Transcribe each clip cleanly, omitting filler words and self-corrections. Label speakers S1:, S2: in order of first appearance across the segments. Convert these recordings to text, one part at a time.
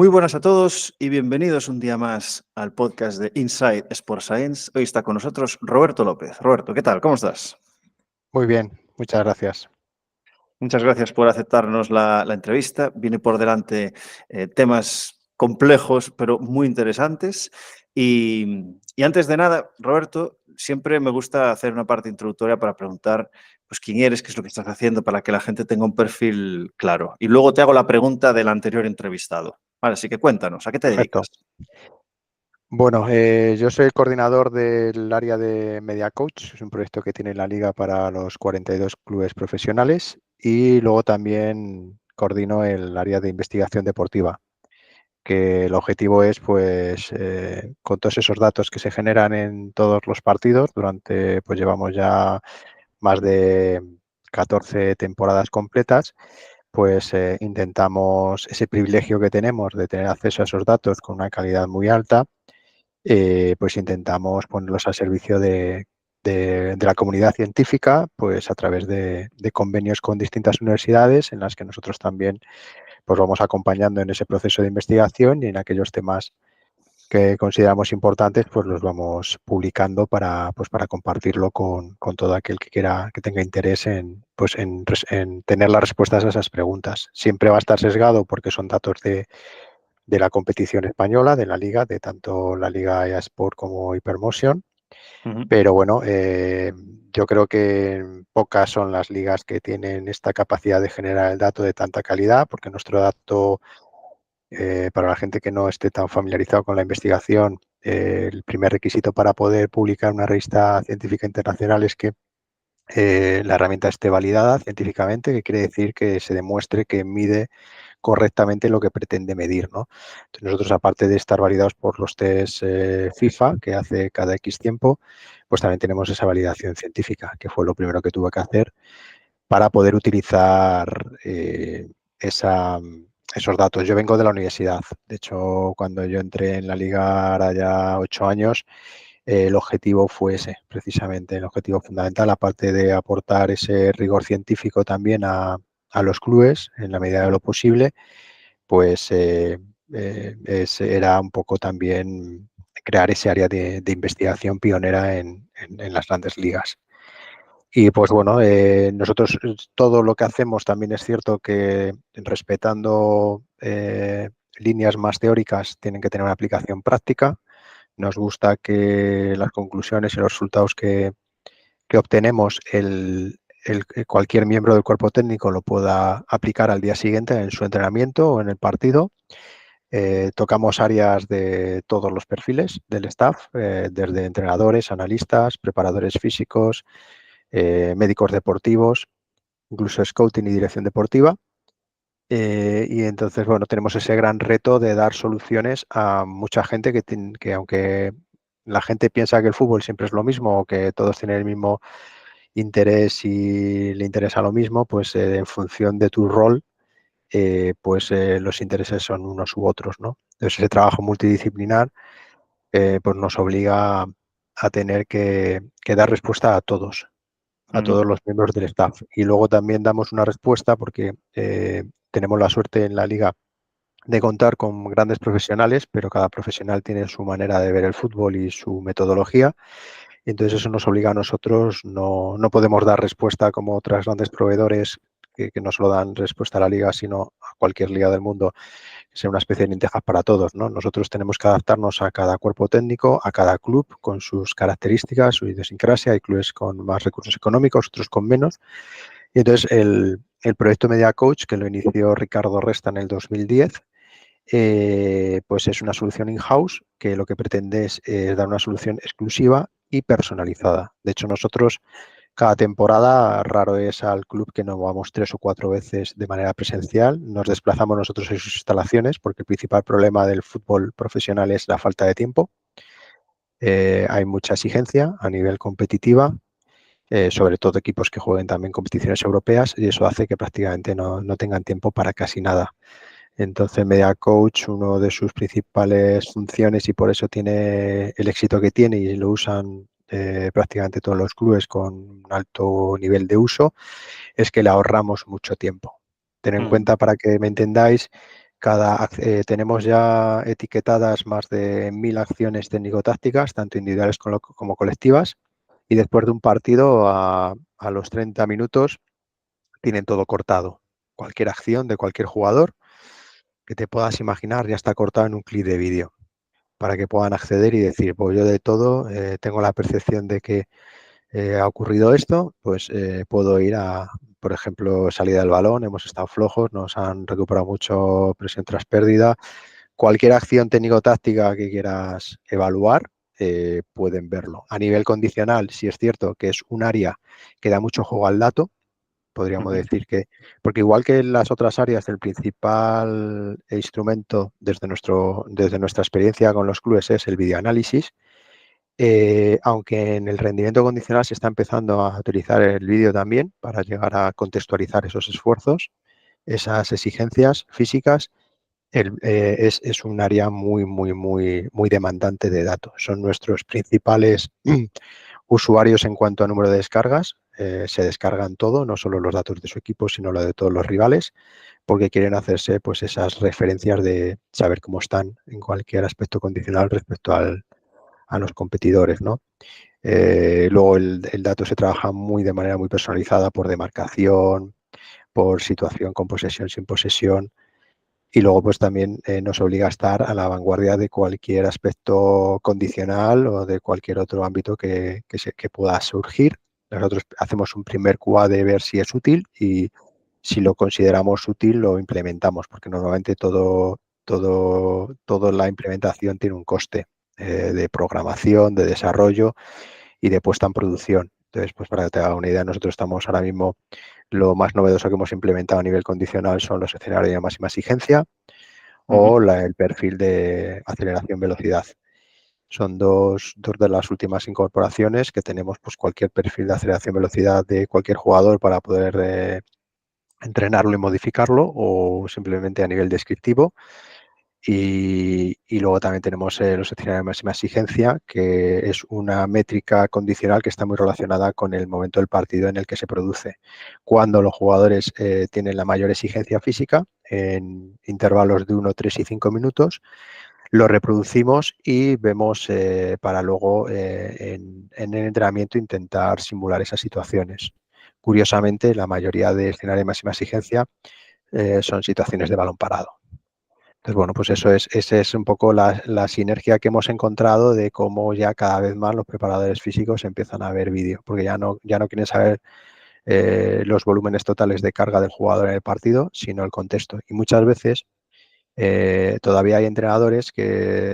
S1: Muy buenas a todos y bienvenidos un día más al podcast de Inside Sport Science. Hoy está con nosotros Roberto López. Roberto, ¿qué tal? ¿Cómo estás?
S2: Muy bien, muchas gracias.
S1: Muchas gracias por aceptarnos la entrevista. Viene por delante temas complejos, pero muy interesantes. Y antes de nada, Roberto, siempre me gusta hacer una parte introductoria para preguntar pues, quién eres, qué es lo que estás haciendo, para que la gente tenga un perfil claro. Y luego te hago la pregunta del anterior entrevistado. Vale, así que cuéntanos, ¿a qué te
S2: Perfecto.
S1: dedicas?
S2: Bueno, yo soy el coordinador del área de Media Coach. Es un proyecto que tiene la Liga para los 42 clubes profesionales y luego también coordino el área de investigación deportiva, que el objetivo es, pues, con todos esos datos que se generan en todos los partidos, pues llevamos ya más de 14 temporadas completas, pues intentamos ese privilegio que tenemos de tener acceso a esos datos con una calidad muy alta, pues intentamos ponerlos al servicio de la comunidad científica, pues a través de convenios con distintas universidades en las que nosotros también pues vamos acompañando en ese proceso de investigación y en aquellos temas que consideramos importantes, pues los vamos publicando para compartirlo con todo aquel que quiera, que tenga interés en tener las respuestas a esas preguntas. Siempre va a estar sesgado porque son datos de la competición española, de la liga, de tanto la Liga EA Sport como Hypermotion. Pero bueno, yo creo que pocas son las ligas que tienen esta capacidad de generar el dato de tanta calidad, porque nuestro dato, para la gente que no esté tan familiarizado con la investigación, el primer requisito para poder publicar una revista científica internacional es que la herramienta esté validada científicamente, que quiere decir que se demuestre que mide correctamente lo que pretende medir, ¿no? Entonces nosotros, aparte de estar validados por los test FIFA, que hace cada X tiempo, pues también tenemos esa validación científica, que fue lo primero que tuve que hacer para poder utilizar esos datos. Yo vengo de la universidad. De hecho, cuando yo entré en la liga hará ya 8 años, el objetivo fue ese, precisamente, el objetivo fundamental, aparte de aportar ese rigor científico también a los clubes en la medida de lo posible, pues era un poco también crear ese área de investigación pionera en las grandes ligas. Y pues bueno, nosotros todo lo que hacemos también es cierto que respetando líneas más teóricas tienen que tener una aplicación práctica. Nos gusta que las conclusiones y los resultados que obtenemos cualquier miembro del cuerpo técnico lo pueda aplicar al día siguiente en su entrenamiento o en el partido. Tocamos áreas de todos los perfiles del staff, desde entrenadores, analistas, preparadores físicos, médicos deportivos, incluso scouting y dirección deportiva. Y entonces, bueno, tenemos ese gran reto de dar soluciones a mucha gente que aunque la gente piensa que el fútbol siempre es lo mismo o que todos tienen el mismo interés y le interesa lo mismo, pues en función de tu rol, los intereses son unos u otros, ¿no? Entonces ese trabajo multidisciplinar pues nos obliga a tener que dar respuesta a todos los miembros del staff. Y luego también damos una respuesta porque tenemos la suerte en la liga de contar con grandes profesionales, pero cada profesional tiene su manera de ver el fútbol y su metodología. Entonces eso nos obliga a nosotros, no podemos dar respuesta como otros grandes proveedores que no solo dan respuesta a la liga, sino a cualquier liga del mundo, que sea una especie de lentejas para todos, ¿no? Nosotros tenemos que adaptarnos a cada cuerpo técnico, a cada club con sus características, su idiosincrasia. Hay clubes con más recursos económicos, otros con menos. Y entonces el proyecto Media Coach, que lo inició Ricardo Resta en el 2010, pues es una solución in-house que lo que pretende es dar una solución exclusiva y personalizada. De hecho, nosotros cada temporada, raro es al club que no vamos 3 o 4 veces de manera presencial. Nos desplazamos nosotros en sus instalaciones porque el principal problema del fútbol profesional es la falta de tiempo. Hay mucha exigencia a nivel competitiva, sobre todo equipos que jueguen también competiciones europeas, y eso hace que prácticamente no tengan tiempo para casi nada. Entonces, Media Coach, una de sus principales funciones, y por eso tiene el éxito que tiene y lo usan prácticamente todos los clubes con un alto nivel de uso, es que le ahorramos mucho tiempo. Ten en cuenta, para que me entendáis, Tenemos ya etiquetadas más de 1000 acciones técnico-tácticas, tanto individuales como colectivas, y después de un partido, a los 30 minutos, tienen todo cortado. Cualquier acción de cualquier jugador que te puedas imaginar ya está cortado en un clip de vídeo para que puedan acceder y decir, pues yo de todo tengo la percepción de que ha ocurrido esto, pues puedo ir a, por ejemplo, salida del balón, hemos estado flojos, nos han recuperado mucho presión tras pérdida. Cualquier acción técnico-táctica que quieras evaluar, pueden verlo. A nivel condicional, sí es cierto que es un área que da mucho juego al dato, podríamos decir que, porque igual que en las otras áreas, el principal instrumento desde nuestra experiencia con los clubes es el videoanálisis, aunque en el rendimiento condicional se está empezando a utilizar el vídeo también para llegar a contextualizar esos esfuerzos, esas exigencias físicas, es un área muy demandante de datos. Son nuestros principales usuarios en cuanto a número de descargas. Se descargan todo, no solo los datos de su equipo, sino lo de todos los rivales, porque quieren hacerse pues esas referencias de saber cómo están en cualquier aspecto condicional respecto a los competidores, ¿no? Luego el dato se trabaja de manera muy personalizada por demarcación, por situación con posesión, sin posesión, y luego pues también nos obliga a estar a la vanguardia de cualquier aspecto condicional o de cualquier otro ámbito que pueda surgir. Nosotros hacemos un primer QA de ver si es útil y si lo consideramos útil lo implementamos, porque normalmente toda la implementación tiene un coste de programación, de desarrollo y de puesta en producción. Entonces, pues para que te haga una idea, nosotros estamos ahora mismo, lo más novedoso que hemos implementado a nivel condicional son los escenarios de máxima exigencia o el perfil de aceleración-velocidad. Son dos de las últimas incorporaciones que tenemos, pues cualquier perfil de aceleración-velocidad de cualquier jugador para poder entrenarlo y modificarlo, o simplemente a nivel descriptivo. Y luego también tenemos los escenarios de máxima exigencia, que es una métrica condicional que está muy relacionada con el momento del partido en el que se produce. Cuando los jugadores tienen la mayor exigencia física, en intervalos de 1, 3 y 5 minutos, lo reproducimos y vemos para luego en el entrenamiento intentar simular esas situaciones. Curiosamente, la mayoría de escenarios de máxima exigencia son situaciones de balón parado. Entonces, bueno, pues esa es un poco la sinergia que hemos encontrado de cómo ya cada vez más los preparadores físicos empiezan a ver vídeo, porque ya no quieren saber los volúmenes totales de carga del jugador en el partido, sino el contexto. Y muchas veces todavía hay entrenadores que,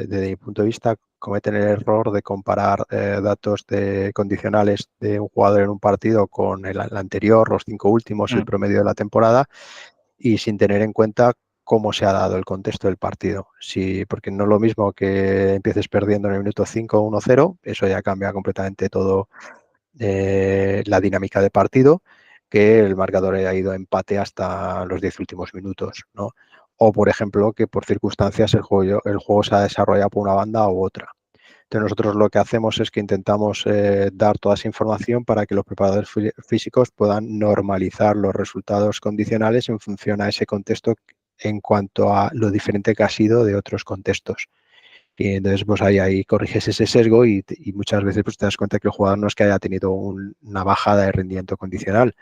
S2: desde mi punto de vista, cometen el error de comparar datos condicionales de un jugador en un partido con el anterior, los 5 últimos, el promedio de la temporada, y sin tener en cuenta cómo se ha dado el contexto del partido. Sí, porque no es lo mismo que empieces perdiendo en el minuto 5 1-0, eso ya cambia completamente todo la dinámica de partido, que el marcador haya ido a empate hasta los 10 últimos minutos, ¿no? O, por ejemplo, que por circunstancias el juego se ha desarrollado por una banda u otra. Entonces, nosotros lo que hacemos es que intentamos dar toda esa información para que los preparadores físicos puedan normalizar los resultados condicionales en función a ese contexto en cuanto a lo diferente que ha sido de otros contextos. Y entonces, pues ahí corriges ese sesgo y muchas veces pues, te das cuenta que el jugador no es que haya tenido una bajada de rendimiento condicional,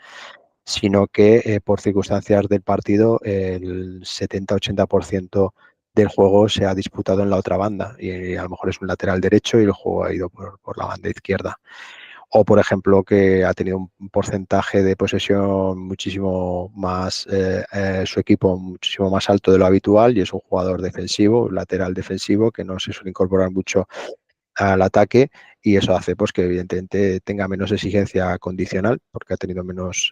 S2: sino que por circunstancias del partido el 70-80% del juego se ha disputado en la otra banda y a lo mejor es un lateral derecho y el juego ha ido por la banda izquierda. O, por ejemplo, que ha tenido un porcentaje de posesión muchísimo más, su equipo muchísimo más alto de lo habitual y es un jugador defensivo, un lateral defensivo que no se suele incorporar mucho al ataque y eso hace pues que evidentemente tenga menos exigencia condicional porque ha tenido menos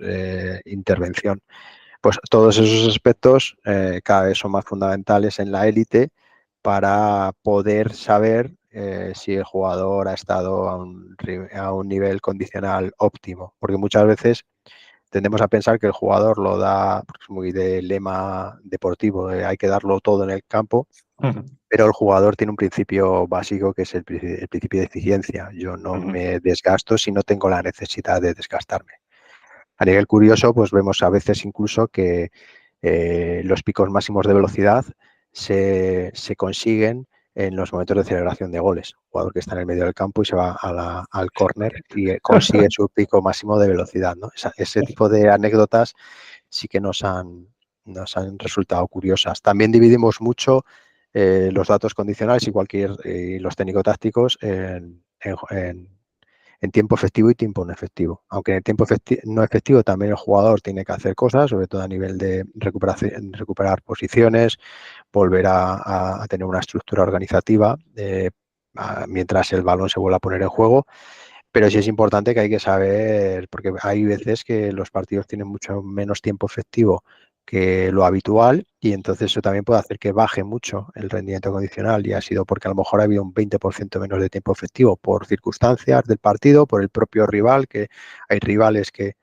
S2: intervención. Pues todos esos aspectos cada vez son más fundamentales en la élite para poder saber si el jugador ha estado a un nivel condicional óptimo, porque muchas veces tendemos a pensar que el jugador lo da, porque es muy de lema deportivo, hay que darlo todo en el campo, pero el jugador tiene un principio básico que es el principio de eficiencia. Yo no me desgasto si no tengo la necesidad de desgastarme. A nivel curioso, pues vemos a veces incluso que Los picos máximos de velocidad se consiguen en los momentos de celebración de goles. Un jugador que está en el medio del campo y se va al córner y consigue su pico máximo de velocidad, ¿no? Ese tipo de anécdotas sí que nos han resultado curiosas. También dividimos mucho los datos condicionales y los técnico-tácticos en tiempo efectivo y tiempo no efectivo. Aunque en el tiempo no efectivo también el jugador tiene que hacer cosas, sobre todo a nivel de recuperar posiciones, volver a tener una estructura organizativa mientras el balón se vuelve a poner en juego. Pero sí es importante que hay que saber, porque hay veces que los partidos tienen mucho menos tiempo efectivo que lo habitual y entonces eso también puede hacer que baje mucho el rendimiento condicional y ha sido porque a lo mejor ha habido un 20% menos de tiempo efectivo por circunstancias del partido, por el propio rival, que hay rivales que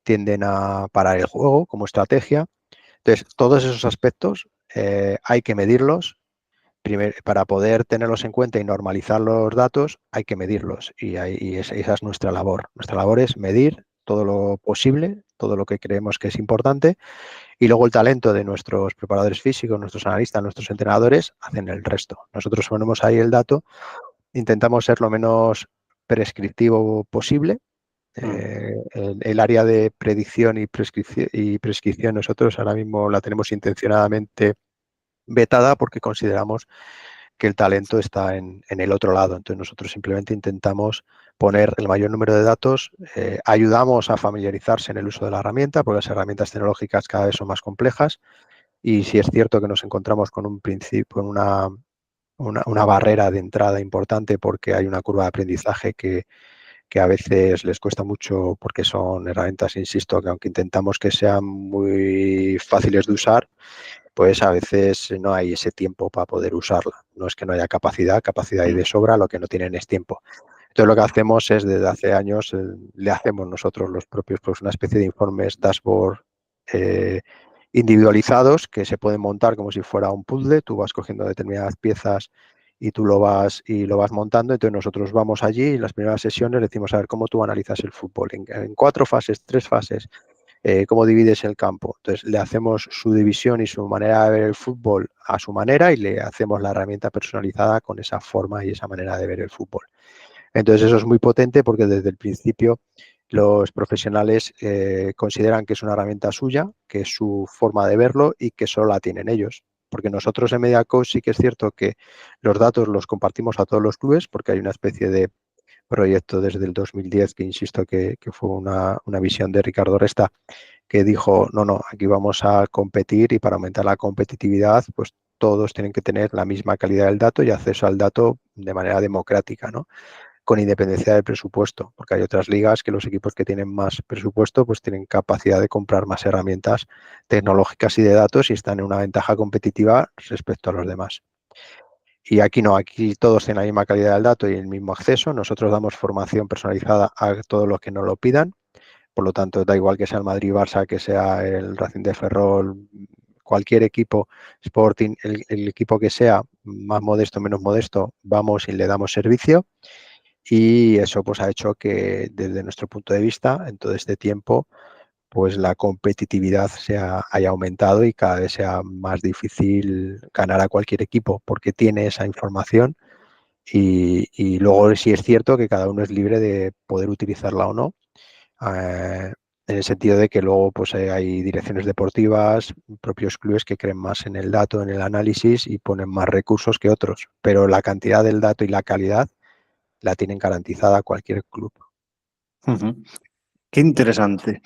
S2: tienden a parar el juego como estrategia. Entonces, todos esos aspectos hay que medirlos. Primero, para poder tenerlos en cuenta y normalizar los datos, hay que medirlos esa es nuestra labor. Nuestra labor es medir todo lo posible, todo lo que creemos que es importante y luego el talento de nuestros preparadores físicos, nuestros analistas, nuestros entrenadores hacen el resto. Nosotros ponemos ahí el dato, intentamos ser lo menos prescriptivo posible. El área de predicción y prescripción nosotros ahora mismo la tenemos intencionadamente vetada porque consideramos que el talento está en el otro lado. Entonces nosotros simplemente intentamos poner el mayor número de datos, ayudamos a familiarizarse en el uso de la herramienta, porque las herramientas tecnológicas cada vez son más complejas y si es cierto que nos encontramos con un principio, con una barrera de entrada importante porque hay una curva de aprendizaje que a veces les cuesta mucho porque son herramientas, insisto, que aunque intentamos que sean muy fáciles de usar, pues a veces no hay ese tiempo para poder usarla. No es que no haya capacidad, capacidad hay de sobra, lo que no tienen es tiempo. Entonces lo que hacemos es, desde hace años, le hacemos nosotros los propios, pues una especie de informes dashboard eh, individualizados que se pueden montar como si fuera un puzzle. Tú vas cogiendo determinadas piezas y tú lo vas montando. Entonces nosotros vamos allí y en las primeras sesiones decimos, a ver, ¿cómo tú analizas el fútbol? En 4 fases, 3 fases, cómo divides el campo. Entonces le hacemos su división y su manera de ver el fútbol a su manera y le hacemos la herramienta personalizada con esa forma y esa manera de ver el fútbol. Entonces eso es muy potente porque desde el principio los profesionales consideran que es una herramienta suya, que es su forma de verlo y que solo la tienen ellos. Porque nosotros en MediaCoach sí que es cierto que los datos los compartimos a todos los clubes porque hay una especie de proyecto desde el 2010 que insisto que fue una visión de Ricardo Resta que dijo, no, aquí vamos a competir y para aumentar la competitividad, pues todos tienen que tener la misma calidad del dato y acceso al dato de manera democrática, ¿no? Con independencia del presupuesto, porque hay otras ligas que los equipos que tienen más presupuesto pues tienen capacidad de comprar más herramientas tecnológicas y de datos y están en una ventaja competitiva respecto a los demás. Y aquí no, aquí todos tienen la misma calidad del dato y el mismo acceso. Nosotros damos formación personalizada a todos los que nos lo pidan. Por lo tanto, da igual que sea el Madrid-Barça, que sea el Racing de Ferrol, cualquier equipo, Sporting, el equipo que sea, más modesto, menos modesto, vamos y le damos servicio. Y eso pues ha hecho que desde nuestro punto de vista, en todo este tiempo, pues la competitividad haya aumentado y cada vez sea más difícil ganar a cualquier equipo porque tiene esa información y luego sí es cierto que cada uno es libre de poder utilizarla o no, en el sentido de que luego pues hay direcciones deportivas, propios clubes que creen más en el dato, en el análisis y ponen más recursos que otros, pero la cantidad del dato y la calidad la tienen garantizada cualquier club.
S1: Qué interesante.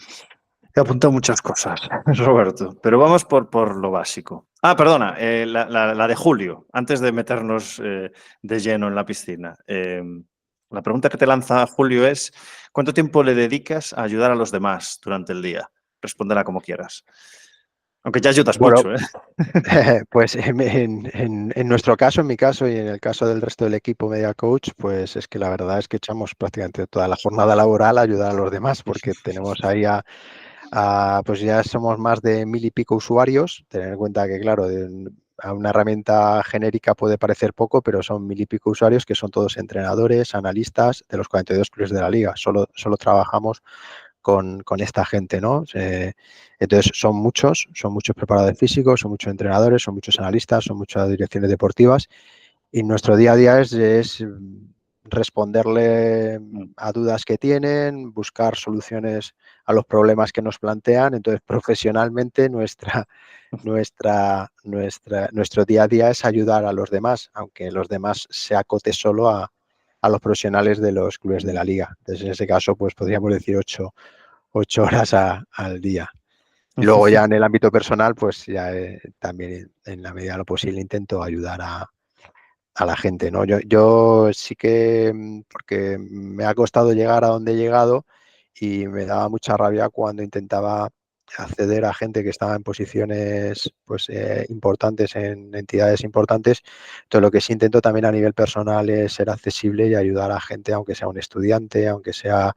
S1: He apuntado muchas cosas, Roberto, pero vamos por lo básico. Ah, perdona, la de Julio, antes de meternos de lleno en la piscina. La pregunta que te lanza Julio es, ¿cuánto tiempo le dedicas a ayudar a los demás durante el día? Respóndela como quieras. Aunque ya ayudas
S2: Bueno,
S1: mucho, ¿eh?
S2: pues en nuestro caso, en mi caso y en el caso del resto del equipo Media Coach, pues es que la verdad es que echamos prácticamente toda la jornada laboral a ayudar a los demás porque tenemos ahí pues ya somos más de 1000 y pico usuarios. Tener en cuenta que, claro, a una herramienta genérica puede parecer poco, pero son 1000 y pico usuarios que son todos entrenadores, analistas de los 42 clubes de la liga. Solo trabajamos con esta gente, ¿no? Entonces son muchos preparadores físicos, son muchos entrenadores, son muchos analistas, son muchas direcciones deportivas y nuestro día a día es responderle a dudas que tienen, buscar soluciones a los problemas que nos plantean. Entonces, profesionalmente, nuestro día a día es ayudar a los demás, aunque los demás se acote solo a los profesionales de los clubes de la liga. Entonces, en ese caso, pues podríamos decir 8 horas al día. Y luego ya en el ámbito personal, pues ya también en la medida de lo posible intento ayudar a la gente, ¿no? Yo sí que, porque me ha costado llegar a donde he llegado y me daba mucha rabia cuando intentaba acceder a gente que estaba en posiciones pues, importantes, en entidades importantes. Entonces, lo que sí intento también a nivel personal es ser accesible y ayudar a gente, aunque sea un estudiante, aunque sea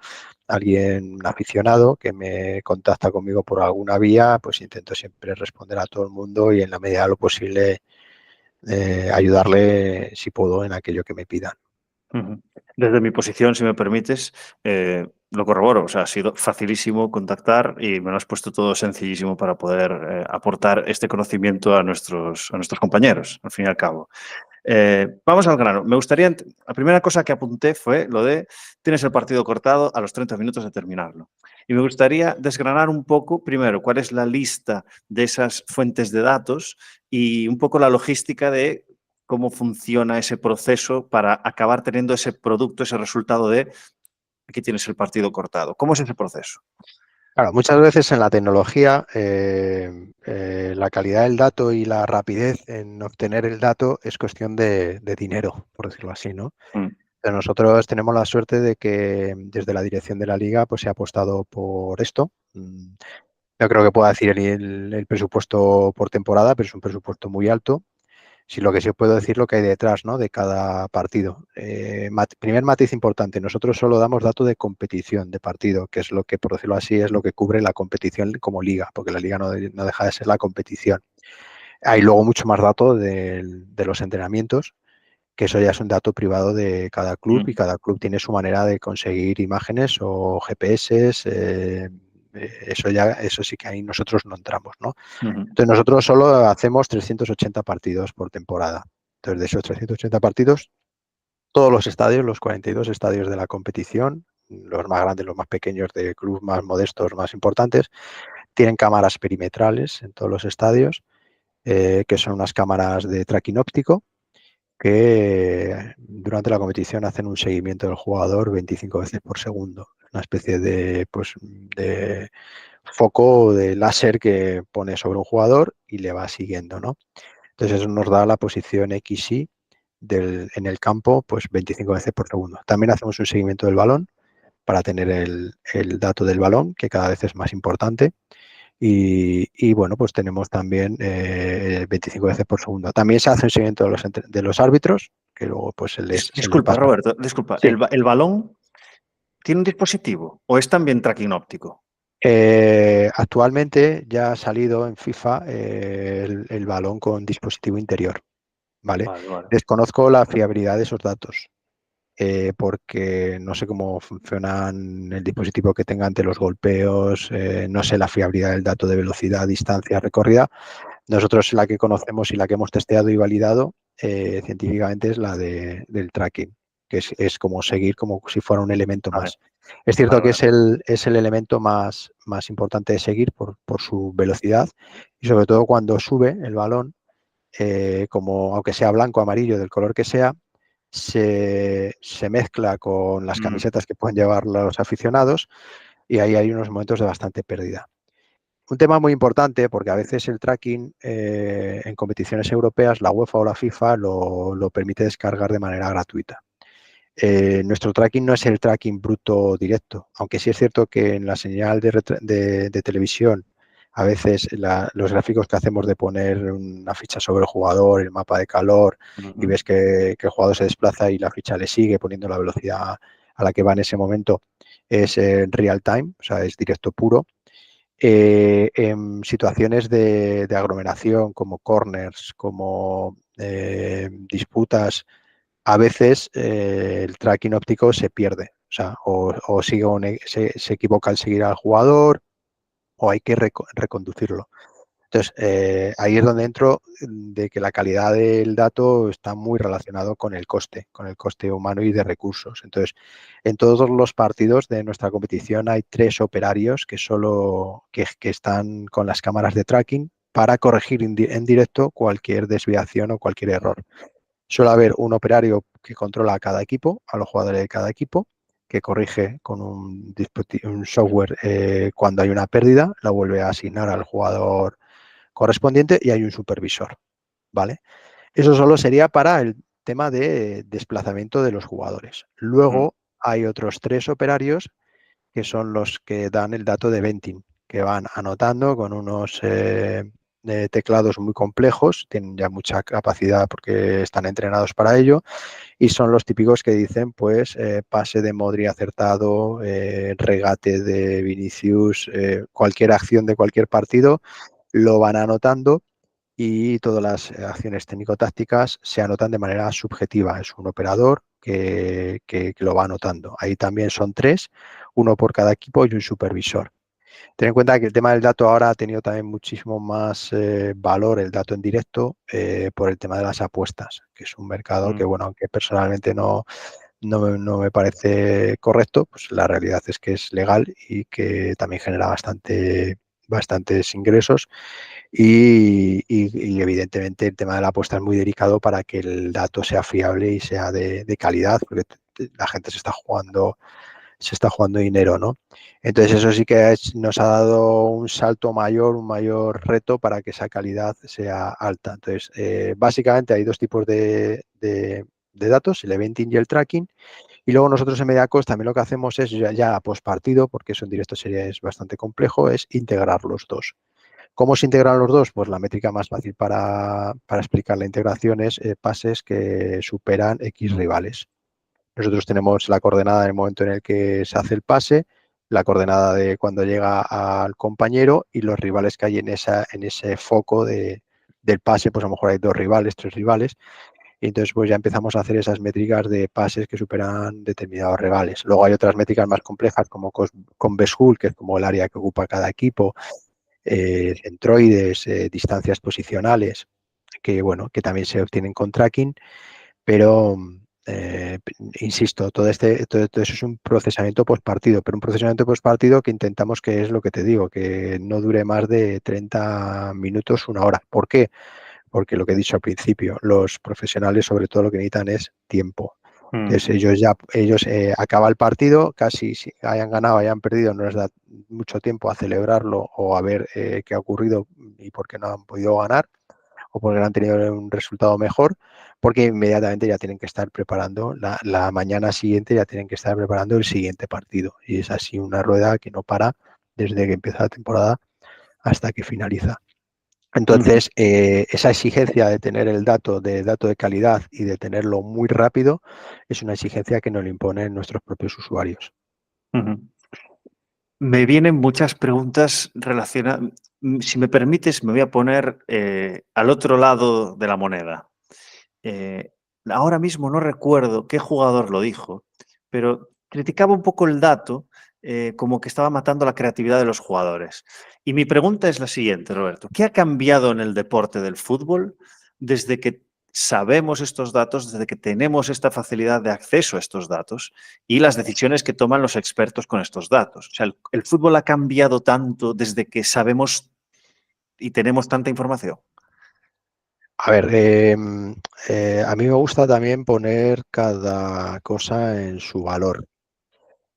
S2: alguien aficionado que me contacta conmigo por alguna vía, pues intento siempre responder a todo el mundo y en la medida de lo posible ayudarle si puedo en aquello que me pidan.
S1: Desde mi posición, si me permites, lo corroboro. O sea, ha sido facilísimo contactar y me lo has puesto todo sencillísimo para poder aportar este conocimiento a nuestros compañeros, al fin y al cabo. Vamos al grano. Me gustaría, la primera cosa que apunté fue lo de tienes el partido cortado a los 30 minutos de terminarlo. Y me gustaría desgranar un poco, primero, cuál es la lista de esas fuentes de datos y un poco la logística de cómo funciona ese proceso para acabar teniendo ese producto, ese resultado de aquí tienes el partido cortado. ¿Cómo es ese proceso?
S2: Claro, muchas veces en la tecnología la calidad del dato y la rapidez en obtener el dato es cuestión de dinero, por decirlo así, ¿no? Pero nosotros tenemos la suerte de que desde la dirección de la liga pues se ha apostado por esto. No creo que pueda decir el presupuesto por temporada, pero es un presupuesto muy alto. Sí, lo que sí os puedo decir lo que hay detrás, ¿no? De cada partido. Primer matiz importante, nosotros solo damos datos de competición de partido, que es lo que, por decirlo así, es lo que cubre la competición como liga, porque la liga no deja de ser la competición. Hay luego mucho más datos de los entrenamientos, que eso ya es un dato privado de cada club y cada club tiene su manera de conseguir imágenes o GPS. Eso sí que ahí nosotros no entramos, ¿no? Entonces nosotros solo hacemos 380 partidos por temporada. Entonces de esos 380 partidos, todos los estadios, los 42 estadios de la competición, los más grandes, los más pequeños, de clubes más modestos, más importantes, tienen cámaras perimetrales en todos los estadios, que son unas cámaras de tracking óptico que durante la competición hacen un seguimiento del jugador 25 veces por segundo. Una especie de, pues, de foco de láser que pone sobre un jugador y le va siguiendo, ¿no? Entonces eso nos da la posición XY en el campo pues 25 veces por segundo. También hacemos un seguimiento del balón para tener el dato del balón, que cada vez es más importante. Y bueno, pues tenemos también 25 veces por segundo. También se hace un seguimiento de los árbitros, que luego pues se les
S1: Disculpa,
S2: pasa.
S1: Roberto, disculpa.
S2: Sí.
S1: ¿El balón tiene un dispositivo o es también tracking óptico?
S2: Actualmente ya ha salido en FIFA el balón con dispositivo interior, ¿vale?
S1: Vale, vale.
S2: Desconozco la fiabilidad de esos datos, porque no sé cómo funcionan el dispositivo que tenga ante los golpeos, no sé la fiabilidad del dato de velocidad, distancia recorrida. Nosotros la que conocemos y la que hemos testeado y validado científicamente es la del tracking, que es como seguir como si fuera un elemento
S1: Vale,
S2: más. Es cierto
S1: vale,
S2: que
S1: vale.
S2: es el elemento más importante de seguir por su velocidad y sobre todo cuando sube el balón, como aunque sea blanco, amarillo, del color que sea, se mezcla con las camisetas que pueden llevar los aficionados y ahí hay unos momentos de bastante pérdida. Un tema muy importante, porque a veces el tracking en competiciones europeas, la UEFA o la FIFA lo permite descargar de manera gratuita. Nuestro tracking no es el tracking bruto directo, aunque sí es cierto que en la señal de televisión, a veces los gráficos que hacemos de poner una ficha sobre el jugador, el mapa de calor, y ves que el jugador se desplaza y la ficha le sigue poniendo la velocidad a la que va en ese momento, es en real time, o sea, es directo puro. En situaciones de aglomeración como corners, como disputas, a veces el tracking óptico se pierde, o sea, o se equivoca al seguir al jugador o hay que reconducirlo. Entonces, ahí es donde entro de que la calidad del dato está muy relacionado con el coste humano y de recursos. Entonces, en todos los partidos de nuestra competición hay 3 operarios que están con las cámaras de tracking para corregir en directo cualquier desviación o cualquier error. Suele haber un operario que controla a cada equipo, a los jugadores de cada equipo, que corrige con un software cuando hay una pérdida, la vuelve a asignar al jugador correspondiente y hay un supervisor, ¿vale? Eso solo sería para el tema de desplazamiento de los jugadores.
S1: Mm.
S2: Luego hay otros 3 operarios que son los que dan el dato de venting, que van anotando con unos teclados muy complejos, tienen ya mucha capacidad porque están entrenados para ello, y son los típicos que dicen, pues, pase de Modri acertado, regate de Vinicius, cualquier acción de cualquier partido, lo van anotando y todas las acciones técnico-tácticas se anotan de manera subjetiva. Es un operador que lo va anotando. Ahí también son 3, uno por cada equipo y un supervisor. Ten en cuenta que el tema del dato ahora ha tenido también muchísimo más valor, el dato en directo, por el tema de las apuestas, que es un mercado que,
S1: Mm.
S2: bueno, aunque personalmente no me parece correcto, pues la realidad es que es legal y que también genera bastantes ingresos y evidentemente el tema de la apuesta es muy delicado para que el dato sea fiable y sea de calidad, porque la gente se está jugando dinero, ¿no? Entonces eso sí que nos ha dado un salto mayor, un mayor reto para que esa calidad sea alta. Entonces, básicamente hay 2 tipos de datos, el eventing y el tracking. Y luego nosotros en Mediacos también lo que hacemos es ya post partido, porque eso en directo es bastante complejo, es integrar los dos. ¿Cómo se integran los dos? Pues la métrica más fácil para explicar la integración es pases que superan X rivales. Nosotros tenemos la coordenada en el momento en el que se hace el pase, la coordenada de cuando llega al compañero y los rivales que hay en ese foco del pase, pues a lo mejor hay 2 rivales, 3 rivales, y entonces pues ya empezamos a hacer esas métricas de pases que superan determinados rivales. Luego hay otras métricas más complejas como con Besul, que es como el área que ocupa cada equipo, centroides, distancias posicionales, que bueno, que también se obtienen con tracking, pero eh, insisto, todo eso es un procesamiento postpartido, pero un procesamiento postpartido que intentamos que es lo que te digo, que no dure más de 30 minutos, 1 hora. ¿Por qué? Porque lo que he dicho al principio, los profesionales sobre todo lo que necesitan es tiempo.
S1: Mm.
S2: Entonces ellos acaba el partido, casi si hayan ganado, hayan perdido, no les da mucho tiempo a celebrarlo o a ver qué ha ocurrido y por qué no han podido ganar o porque no han tenido un resultado mejor, porque inmediatamente ya tienen que estar preparando, la mañana siguiente ya tienen que estar preparando el siguiente partido. Y es así una rueda que no para desde que empieza la temporada hasta que finaliza.
S1: Ujú.
S2: Entonces, esa exigencia de tener el dato de calidad y de tenerlo muy rápido es una exigencia que nos lo imponen nuestros propios usuarios.
S1: Ujú. Me vienen muchas preguntas relacionadas. Si me permites, me voy a poner al otro lado de la moneda. Eh, Ahora mismo no recuerdo qué jugador lo dijo, pero criticaba un poco el dato, como que estaba matando la creatividad de los jugadores. Y mi pregunta es la siguiente, Roberto. ¿Qué ha cambiado en el deporte del fútbol desde que sabemos estos datos, desde que tenemos esta facilidad de acceso a estos datos y las decisiones que toman los expertos con estos datos? O sea, el fútbol ha cambiado tanto desde que sabemos y tenemos tanta información.
S2: A ver, a mí me gusta también poner cada cosa en su valor.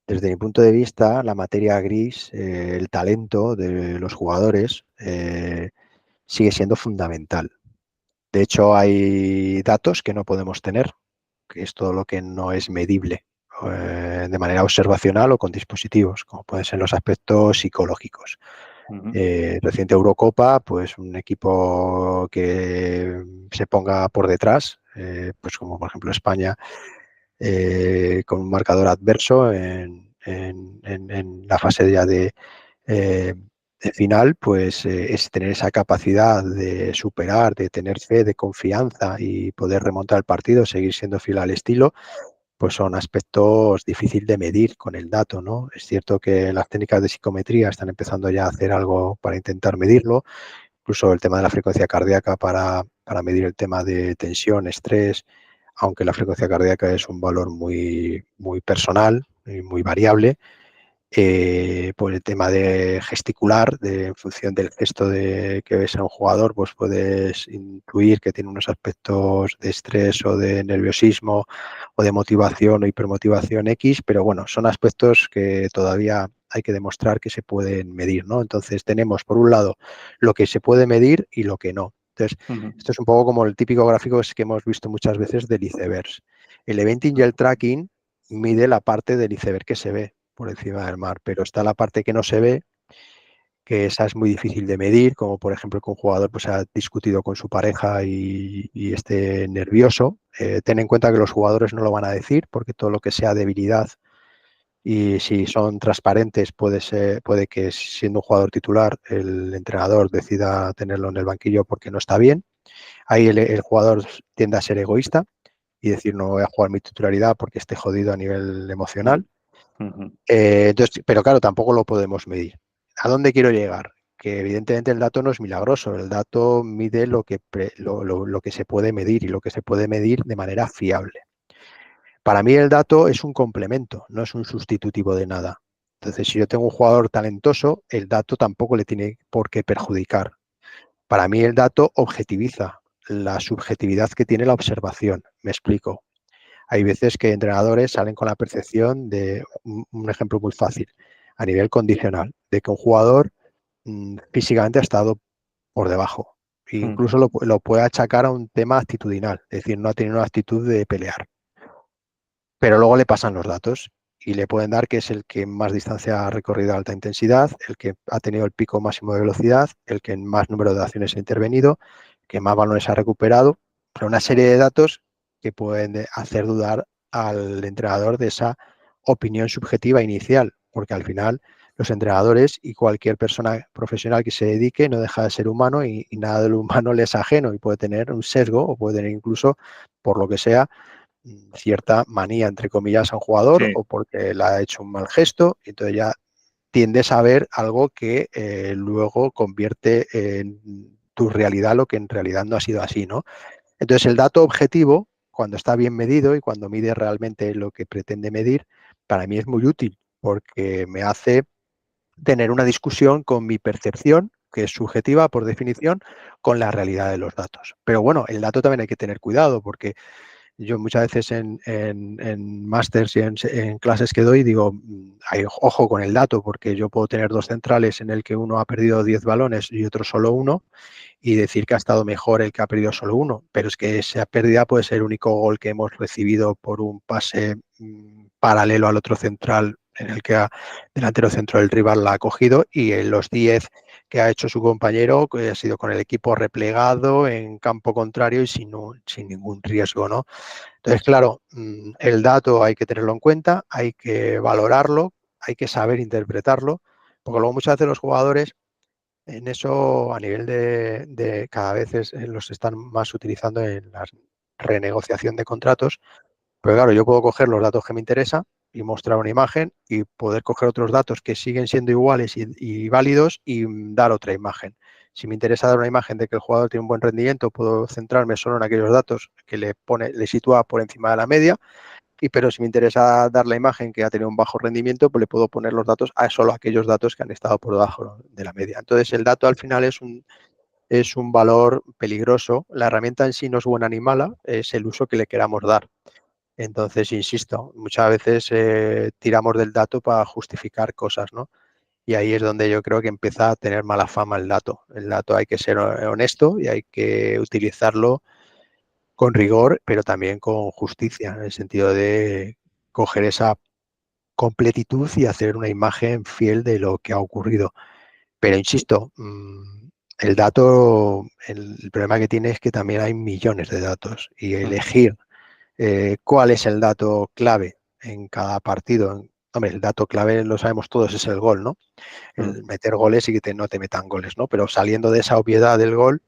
S2: Desde mi punto de vista, la materia gris, el talento de los jugadores sigue siendo fundamental. De hecho, hay datos que no podemos tener, que es todo lo que no es medible de manera observacional o con dispositivos, como pueden ser los aspectos psicológicos.
S1: Ujú.
S2: Reciente Eurocopa, pues un equipo que se ponga por detrás, pues como por ejemplo España, con un marcador adverso en la fase ya de al final, pues es tener esa capacidad de superar, de tener fe, de confianza y poder remontar el partido, seguir siendo fiel al estilo, pues son aspectos difíciles de medir con el dato, ¿no? Es cierto que las técnicas de psicometría están empezando ya a hacer algo para intentar medirlo, incluso el tema de la frecuencia cardíaca para medir el tema de tensión, estrés, aunque la frecuencia cardíaca es un valor muy, muy personal y muy variable, por el tema de gesticular, en función del gesto que ves a un jugador, pues puedes intuir que tiene unos aspectos de estrés o de nerviosismo o de motivación o hipermotivación X, pero bueno, son aspectos que todavía hay que demostrar que se pueden medir, ¿no? Entonces tenemos, por un lado, lo que se puede medir y lo que no. Entonces,
S1: Ujú.
S2: esto es un poco como el típico gráfico que hemos visto muchas veces del iceberg. El eventing y el tracking mide la parte del iceberg que se ve por encima del mar, pero está la parte que no se ve, que esa es muy difícil de medir, como por ejemplo que un jugador pues, ha discutido con su pareja y esté nervioso. Ten en cuenta que los jugadores no lo van a decir, porque todo lo que sea debilidad y si son transparentes puede que siendo un jugador titular el entrenador decida tenerlo en el banquillo porque no está bien. Ahí el jugador tiende a ser egoísta y decir no voy a jugar mi titularidad porque esté jodido a nivel emocional.
S1: Ujú.
S2: Entonces, pero claro, tampoco lo podemos medir. ¿A dónde quiero llegar? Que evidentemente el dato no es milagroso, el dato mide lo que se puede medir y lo que se puede medir de manera fiable. Para mí el dato es un complemento, no es un sustitutivo de nada. Entonces, si yo tengo un jugador talentoso, el dato tampoco le tiene por qué perjudicar. Para mí el dato objetiviza la subjetividad que tiene la observación. Me explico. Hay veces que entrenadores salen con la percepción de un ejemplo muy fácil, a nivel condicional, de que un jugador físicamente ha estado por debajo. E incluso lo puede achacar a un tema actitudinal, es decir, no ha tenido una actitud de pelear. Pero luego le pasan los datos y le pueden dar que es el que más distancia ha recorrido a alta intensidad, el que ha tenido el pico máximo de velocidad, el que en más número de acciones ha intervenido, que más balones ha recuperado, pero una serie de datos que pueden hacer dudar al entrenador de esa opinión subjetiva inicial, porque al final los entrenadores y cualquier persona profesional que se dedique no deja de ser humano y nada de lo humano le es ajeno y puede tener un sesgo o puede tener incluso, por lo que sea, cierta manía, entre comillas, a un jugador
S1: Sí.
S2: o porque le ha hecho un mal gesto, y entonces ya tiendes a ver algo que luego convierte en tu realidad lo que en realidad no ha sido así, ¿no? Entonces el dato objetivo, cuando está bien medido y cuando mide realmente lo que pretende medir, para mí es muy útil porque me hace tener una discusión con mi percepción, que es subjetiva por definición, con la realidad de los datos. Pero bueno, el dato también hay que tener cuidado porque yo muchas veces en másters y en clases que doy digo, ojo con el dato, porque yo puedo tener dos centrales en el que uno ha perdido 10 balones y otro solo uno, y decir que ha estado mejor el que ha perdido solo uno, pero es que esa pérdida puede ser el único gol que hemos recibido por un pase paralelo al otro central en el que delantero centro del rival la ha cogido, y en los 10 que ha hecho su compañero que ha sido con el equipo replegado en campo contrario y sin ningún riesgo, ¿no? Entonces, claro, el dato hay que tenerlo en cuenta, hay que valorarlo, hay que saber interpretarlo, porque luego muchas veces los jugadores en eso a nivel de cada vez los están más utilizando en la renegociación de contratos, pero claro, yo puedo coger los datos que me interesan y mostrar una imagen y poder coger otros datos que siguen siendo iguales y válidos y dar otra imagen. Si me interesa dar una imagen de que el jugador tiene un buen rendimiento, puedo centrarme solo en aquellos datos que le sitúa por encima de la media, pero si me interesa dar la imagen que ha tenido un bajo rendimiento, pues le puedo poner los datos a solo aquellos datos que han estado por debajo de la media. Entonces el dato al final es un valor peligroso. La herramienta en sí no es buena ni mala, es el uso que le queramos dar. Entonces, insisto, muchas veces tiramos del dato para justificar cosas, ¿no? Y ahí es donde yo creo que empieza a tener mala fama el dato. El dato hay que ser honesto y hay que utilizarlo con rigor, pero también con justicia, en el sentido de coger esa completitud y hacer una imagen fiel de lo que ha ocurrido. Pero insisto, el dato, el problema que tiene es que también hay millones de datos y elegir cuál es el dato clave en cada partido, hombre, el dato clave lo sabemos todos, es el gol, ¿no? El meter goles y que no te metan goles, ¿no? Pero saliendo de esa obviedad del gol,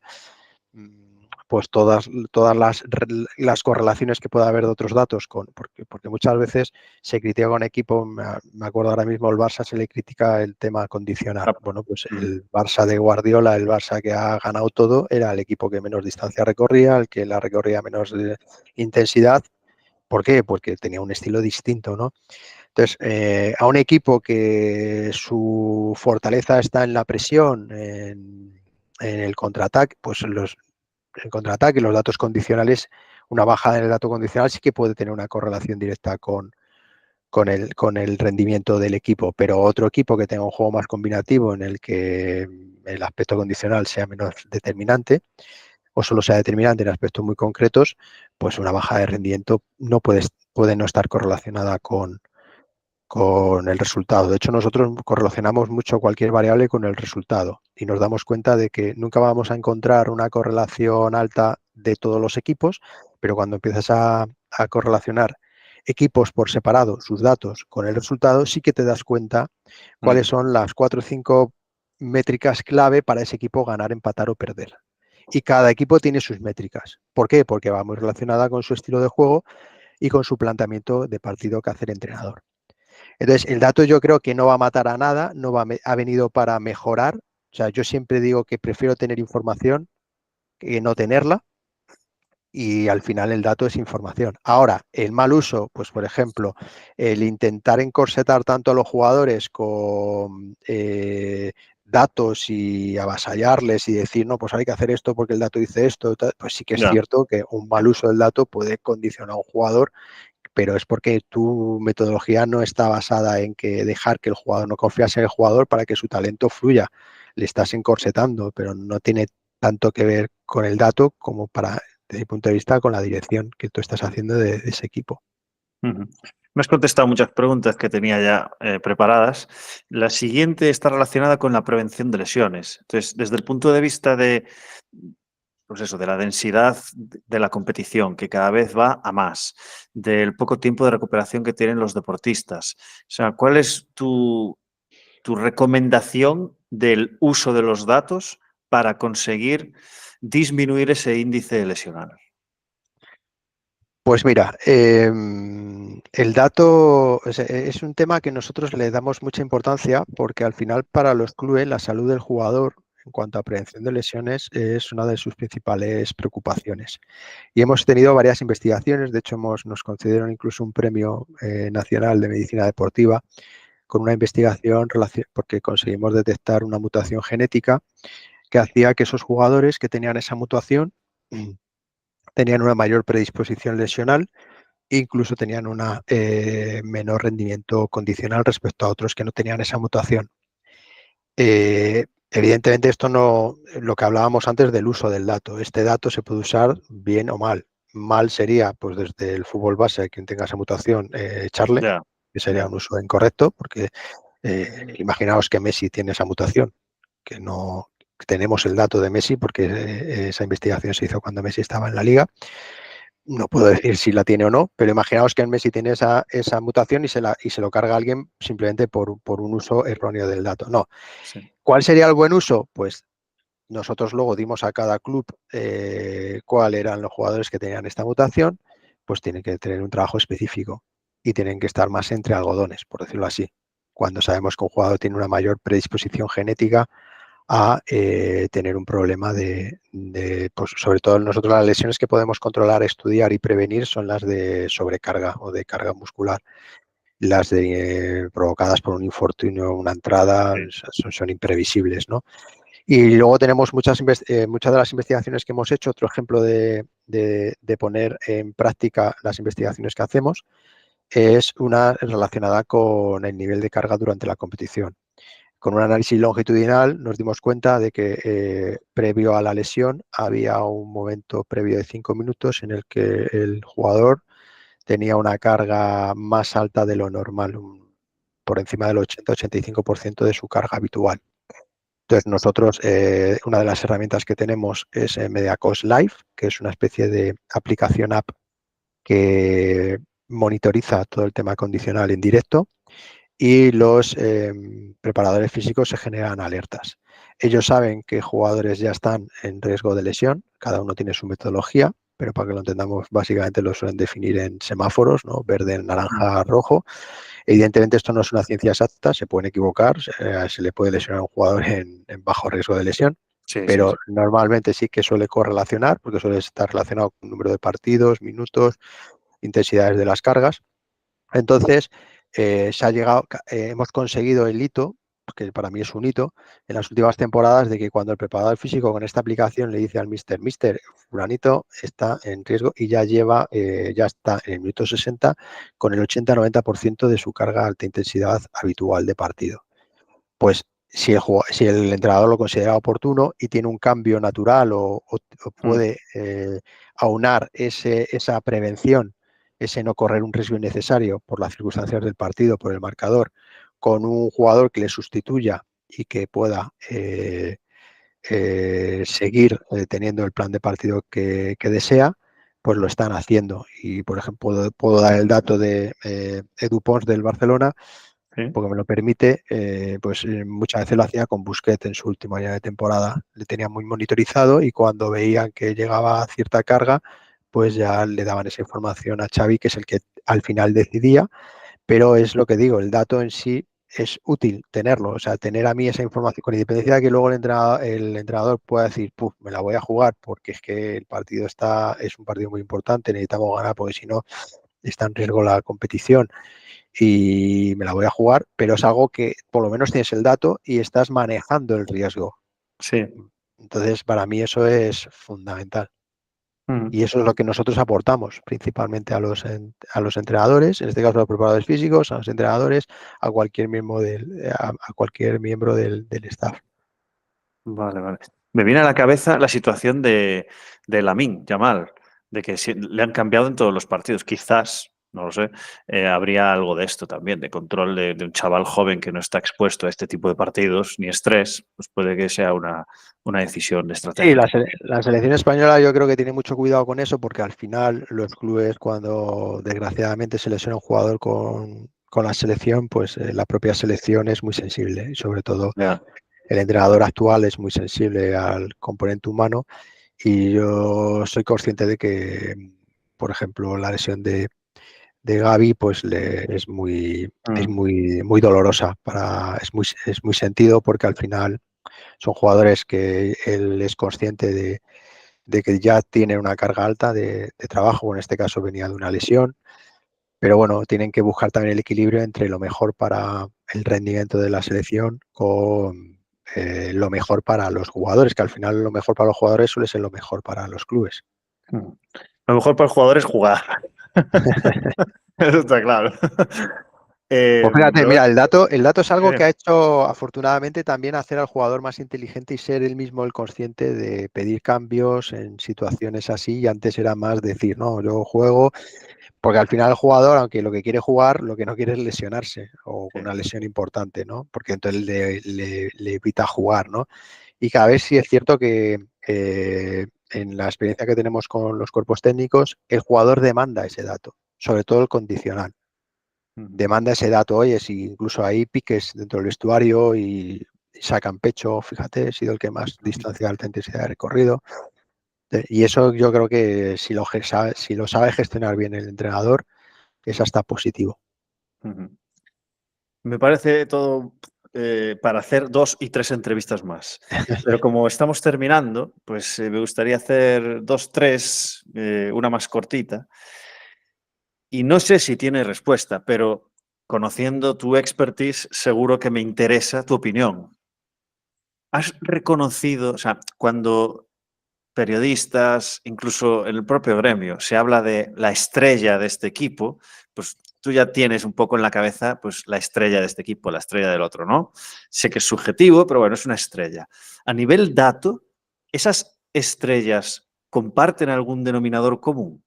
S2: pues todas las correlaciones que pueda haber de otros datos, porque muchas veces se critica con equipo, me acuerdo ahora mismo, el Barça se le critica el tema condicional. Bueno, pues el Barça de Guardiola, el Barça que ha ganado todo, era el equipo que menos distancia recorría, el que la recorría menos intensidad. ¿Por qué? Porque tenía un estilo distinto, ¿no? Entonces, a un equipo que su fortaleza está en la presión, en el contraataque, pues el contraataque, los datos condicionales, una bajada en el dato condicional sí que puede tener una correlación directa con el rendimiento del equipo, pero otro equipo que tenga un juego más combinativo en el que el aspecto condicional sea menos determinante o solo sea determinante en aspectos muy concretos, pues una bajada de rendimiento no puede no estar correlacionada con el resultado. De hecho, nosotros correlacionamos mucho cualquier variable con el resultado y nos damos cuenta de que nunca vamos a encontrar una correlación alta de todos los equipos, pero cuando empiezas a correlacionar equipos por separado, sus datos con el resultado, sí que te das cuenta cuáles son las 4 o 5 métricas clave para ese equipo ganar, empatar o perder. Y cada equipo tiene sus métricas. ¿Por qué? Porque va muy relacionada con su estilo de juego y con su planteamiento de partido que hace el entrenador. Entonces, el dato yo creo que no va a matar a nada, no va ha venido para mejorar. O sea, yo siempre digo que prefiero tener información que no tenerla y al final el dato es información. Ahora, el mal uso, pues por ejemplo, el intentar encorsetar tanto a los jugadores con datos y avasallarles y decir, no, pues hay que hacer esto porque el dato dice esto, pues sí que es cierto que un mal uso del dato puede condicionar a un jugador, pero es porque tu metodología no está basada en que dejar que el jugador, no confías en el jugador para que su talento fluya. Le estás encorsetando, pero no tiene tanto que ver con el dato como para, desde mi punto de vista, con la dirección que tú estás haciendo de ese equipo.
S1: Me has contestado muchas preguntas que tenía ya preparadas. La siguiente está relacionada con la prevención de lesiones. Entonces, desde el punto de vista de, pues eso, de la densidad de la competición, que cada vez va a más, del poco tiempo de recuperación que tienen los deportistas. O sea, ¿cuál es tu recomendación del uso de los datos para conseguir disminuir ese índice lesional?
S2: Pues mira, el dato es un tema que nosotros le damos mucha importancia porque al final para los clubes la salud del jugador en cuanto a prevención de lesiones es una de sus principales preocupaciones. Y hemos tenido varias investigaciones, de hecho nos concedieron incluso un premio nacional de medicina deportiva con una investigación porque conseguimos detectar una mutación genética que hacía que esos jugadores que tenían esa mutación tenían una mayor predisposición lesional e incluso tenían un menor rendimiento condicional respecto a otros que no tenían esa mutación. Evidentemente esto no, lo que hablábamos antes del uso del dato, este dato se puede usar bien o mal. Mal sería, pues desde el fútbol base, quien tenga esa mutación, echarle, que sería un uso incorrecto, porque imaginaos que Messi tiene esa mutación, que no tenemos el dato de Messi, porque esa investigación se hizo cuando Messi estaba en la liga. No puedo decir si la tiene o no, pero imaginaos que el Messi tiene esa mutación y se lo carga a alguien simplemente por un uso erróneo del dato. No.
S1: Sí.
S2: ¿Cuál sería el buen uso? Pues nosotros luego dimos a cada club cuáles eran los jugadores que tenían esta mutación, pues tienen que tener un trabajo específico y tienen que estar más entre algodones, por decirlo así. Cuando sabemos que un jugador tiene una mayor predisposición genética a tener un problema pues sobre todo nosotros las lesiones que podemos controlar, estudiar y prevenir son las de sobrecarga o de carga muscular. Las provocadas por un infortunio, una entrada, son imprevisibles, ¿no? Y luego tenemos muchas de las investigaciones que hemos hecho, otro ejemplo de poner en práctica las investigaciones que hacemos, es una relacionada con el nivel de carga durante la competición. Con un análisis longitudinal nos dimos cuenta de que previo a la lesión había un momento previo de 5 minutos en el que el jugador tenía una carga más alta de lo normal, por encima del 80-85% de su carga habitual. Entonces nosotros, una de las herramientas que tenemos es Mediacos Live, que es una especie de aplicación app que monitoriza todo el tema condicional en directo y los preparadores físicos se generan alertas. Ellos saben que jugadores ya están en riesgo de lesión, cada uno tiene su metodología, pero para que lo entendamos, básicamente lo suelen definir en semáforos, ¿no? Verde, naranja, rojo. Evidentemente esto no es una ciencia exacta, se pueden equivocar, se le puede lesionar a un jugador en bajo riesgo de lesión,
S1: Sí, sí,
S2: pero
S1: sí.
S2: normalmente sí que suele correlacionar, porque suele estar relacionado con número de partidos, minutos, intensidades de las cargas. Entonces, se ha llegado, hemos conseguido el hito, que para mí es un hito, en las últimas temporadas de que cuando el preparador físico con esta aplicación le dice al mister, fulanito está en riesgo y ya lleva, ya está en el minuto 60 con el 80-90% de su carga alta intensidad habitual de partido. Pues si el entrenador lo considera oportuno y tiene un cambio natural o
S1: Mm,
S2: puede aunar esa prevención, ese no correr un riesgo innecesario por las circunstancias del partido, por el marcador, con un jugador que le sustituya y que pueda seguir teniendo el plan de partido que desea, pues lo están haciendo. Y, por ejemplo, puedo dar el dato de Edu Pons del Barcelona,
S1: sí.
S2: porque me lo permite, pues muchas veces lo hacía con Busquets en su último año de temporada. Le tenía muy monitorizado y cuando veían que llegaba a cierta carga, pues ya le daban esa información a Xavi, que es el que al final decidía, pero es lo que digo, el dato en sí es útil tenerlo, o sea, tener a mí esa información, con independencia de que luego el entrenador pueda decir, puf, me la voy a jugar porque es que el partido es un partido muy importante, necesitamos ganar porque si no está en riesgo la competición y me la voy a jugar, pero es algo que por lo menos tienes el dato y estás manejando el riesgo.
S1: Sí.
S2: Entonces, para mí eso es fundamental.
S1: Mm.
S2: Y eso es lo que nosotros aportamos principalmente a los entrenadores, en este caso a los preparadores físicos, a los entrenadores, a cualquier miembro a cualquier miembro del staff.
S1: Vale, vale. Me viene a la cabeza la situación de Lamine Yamal, de que le han cambiado en todos los partidos. Quizás, no lo sé, habría algo de esto también, de control de un chaval joven que no está expuesto a este tipo de partidos ni estrés, pues puede que sea una decisión
S2: Sí,
S1: estratégica también.
S2: la selección española yo creo que tiene mucho cuidado con eso porque al final los clubes cuando desgraciadamente se lesiona un jugador con la selección, pues la propia selección es muy sensible y sobre todo
S1: Ya.
S2: el entrenador actual es muy sensible al componente humano y yo soy consciente de que, por ejemplo, la lesión de Gavi pues es
S1: Mm,
S2: muy dolorosa, es muy sentido porque al final son jugadores que él es consciente de que ya tienen una carga alta de trabajo, en este caso venía de una lesión, pero bueno, tienen que buscar también el equilibrio entre lo mejor para el rendimiento de la selección con lo mejor para los jugadores, que al final lo mejor para los jugadores suele ser lo mejor para los clubes.
S1: mm. Lo mejor para el jugador es jugar. Eso está claro.
S2: Pues fíjate, mira,
S1: Robert,
S2: el dato es algo que
S1: eh,
S2: ha hecho afortunadamente también hacer al jugador más inteligente y ser él mismo el consciente de pedir cambios en situaciones así. Y antes era más decir, no, yo juego, porque al final el jugador, aunque lo que quiere jugar, lo que no quiere es lesionarse o con
S1: sí.
S2: una lesión importante, ¿no? Porque entonces le evita jugar, ¿no? Y cada vez sí es cierto que en la experiencia que tenemos con los cuerpos técnicos, el jugador demanda ese dato, sobre todo el condicional
S1: Ujú,
S2: demanda ese dato. Oye, si incluso hay piques dentro del vestuario y sacan pecho, fíjate, he sido el que más
S1: ujú,
S2: distancia de alta intensidad he recorrido. Y eso yo creo que si lo sabe gestionar bien el entrenador, es hasta positivo.
S1: ujú. Me parece todo para hacer 2 y 3 entrevistas más. Pero como estamos terminando, pues me gustaría hacer 2, 3, una más cortita. Y no sé si tiene respuesta, pero conociendo tu expertise, seguro que me interesa tu opinión. ¿Has reconocido, o sea, cuando periodistas, incluso en el propio gremio, se habla de la estrella de este equipo, pues tú ya tienes un poco en la cabeza pues la estrella de este equipo, la estrella del otro, ¿no? Sé que es subjetivo, pero bueno, es una estrella. A nivel dato, ¿esas estrellas comparten algún denominador común?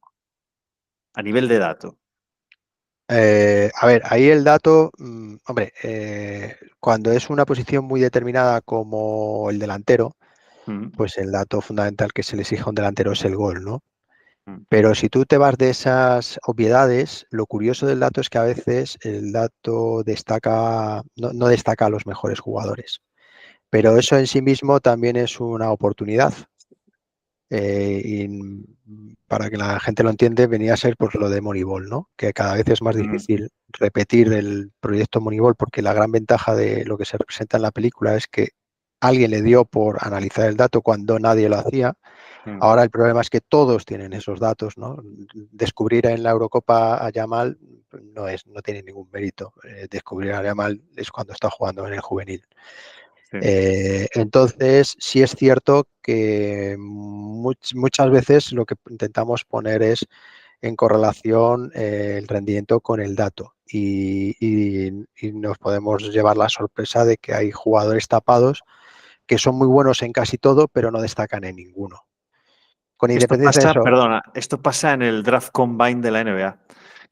S1: A nivel de dato.
S2: A ver, ahí el dato, hombre, cuando es una posición muy determinada como el delantero,
S1: Mm,
S2: pues el dato fundamental que se le exige a un delantero es el gol, ¿no?
S1: Mm,
S2: Pero si tú te vas de esas obviedades, lo curioso del dato es que a veces el dato destaca, no destaca a los mejores jugadores. Pero eso en sí mismo también es una oportunidad. Para que la gente lo entiende, venía a ser por lo de Moneyball, ¿no? Que cada vez es más
S1: mm,
S2: difícil repetir el proyecto Moneyball porque la gran ventaja de lo que se representa en la película es que alguien le dio por analizar el dato cuando nadie lo hacía.
S1: mm.
S2: Ahora el problema es que todos tienen esos datos, ¿no? Descubrir en la Eurocopa a Yamal no tiene ningún mérito. Descubrir a Yamal es cuando está jugando en el juvenil.
S1: Sí,
S2: Entonces, sí es cierto que muchas veces lo que intentamos poner es en correlación el rendimiento con el dato y nos podemos llevar la sorpresa de que hay jugadores tapados que son muy buenos en casi todo, pero no destacan en ninguno. Con
S1: esto
S2: independencia de
S1: pasa,
S2: eso,
S1: perdona, esto pasa en el draft combine de la NBA,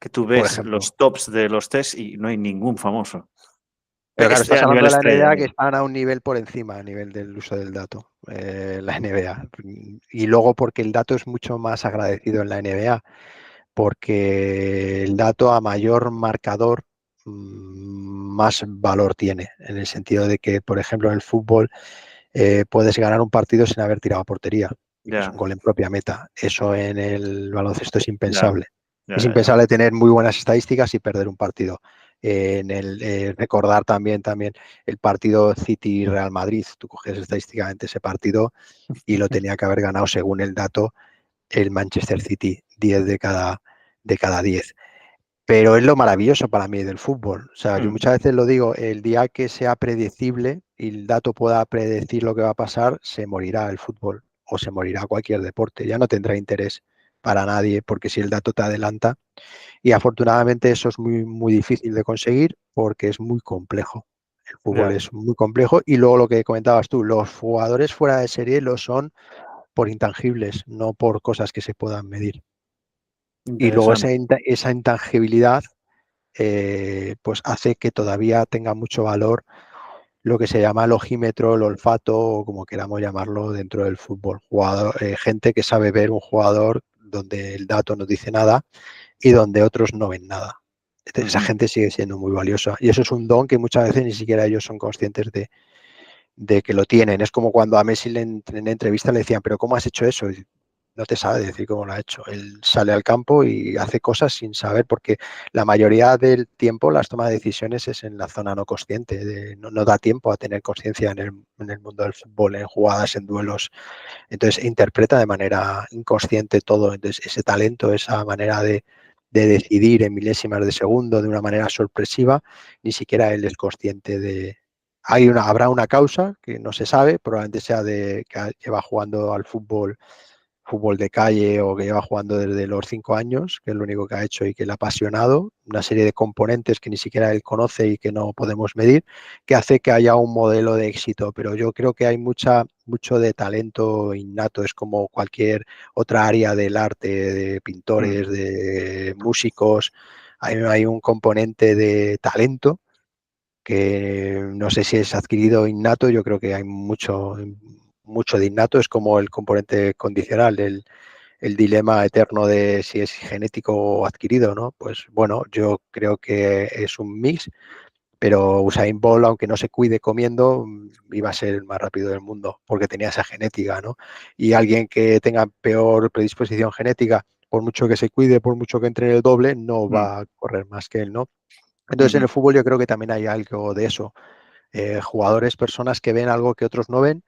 S1: que tú
S2: por
S1: ves
S2: ejemplo.
S1: los tops de los test y no hay ningún famoso.
S2: Pero claro, estás
S1: A
S2: hablando
S1: nivel
S2: de la
S1: estrella,
S2: NBA que
S1: digo.
S2: están a un nivel por encima, a nivel del uso del dato, la NBA. Y luego porque el dato es mucho más agradecido en la NBA, porque el dato a mayor marcador más valor tiene, en el sentido de que, por ejemplo, en el fútbol puedes ganar un partido sin haber tirado a portería, que es
S1: Ya,
S2: un gol en propia meta. Eso en el baloncesto es
S1: ya,
S2: impensable.
S1: ya,
S2: Es
S1: ya.
S2: impensable tener muy buenas estadísticas y perder un partido. Recordar también el partido City-Real Madrid. Tú coges estadísticamente ese partido y lo tenía que haber ganado según el dato el Manchester City, 10 de cada 10. Pero es lo maravilloso para mí del fútbol. O sea, yo
S1: Mm,
S2: muchas veces lo digo, el día que sea predecible y el dato pueda predecir lo que va a pasar, se morirá el fútbol o se morirá cualquier deporte. Ya no tendrá interés para nadie porque si el dato te adelanta. Y afortunadamente eso es muy, muy difícil de conseguir porque es muy complejo. El fútbol
S1: ya,
S2: es muy complejo y luego lo que comentabas tú, los jugadores fuera de serie lo son por intangibles, no por cosas que se puedan medir. Y luego
S1: interesante.
S2: esa intangibilidad pues hace que todavía tenga mucho valor lo que se llama el ojímetro, el olfato o como queramos llamarlo dentro del fútbol. Gente que sabe ver un jugador donde el dato no dice nada y donde otros no ven nada. Esa
S1: Ujú.
S2: gente sigue siendo muy valiosa y eso es un don que muchas veces ni siquiera ellos son conscientes de que lo tienen. Es como cuando a Messi en entrevista le decían, pero ¿cómo has hecho eso? Y no te sabe decir cómo lo ha hecho. Él sale al campo y hace cosas sin saber, porque la mayoría del tiempo las tomas de decisiones es en la zona no consciente. No da tiempo a tener conciencia en el mundo del fútbol, en jugadas, en duelos. Entonces interpreta de manera inconsciente todo. Entonces ese talento, esa manera de decidir en milésimas de segundo de una manera sorpresiva, ni siquiera él es consciente de, habrá una causa que no se sabe, probablemente sea de que lleva jugando al fútbol de calle o que lleva jugando desde los 5 años, que es lo único que ha hecho y que le ha apasionado, una serie de componentes que ni siquiera él conoce y que no podemos medir, que hace que haya un modelo de éxito. Pero yo creo que hay mucho de talento innato, es como cualquier otra área del arte, de
S1: Mm,
S2: pintores, de músicos, hay un componente de talento que no sé si es adquirido o innato, yo creo que hay mucho de innato, es como el componente condicional, el dilema eterno de si es genético o adquirido, ¿no? Pues bueno, yo creo que es un mix, pero Usain Bolt, aunque no se cuide comiendo, iba a ser el más rápido del mundo, porque tenía esa genética, ¿no? Y alguien que tenga peor predisposición genética, por mucho que se cuide, por mucho que entre el doble, no
S1: mm,
S2: va a correr más que él, ¿no? Entonces en
S1: ujú.
S2: el fútbol yo creo que también hay algo de eso. Jugadores, personas que ven algo que otros no ven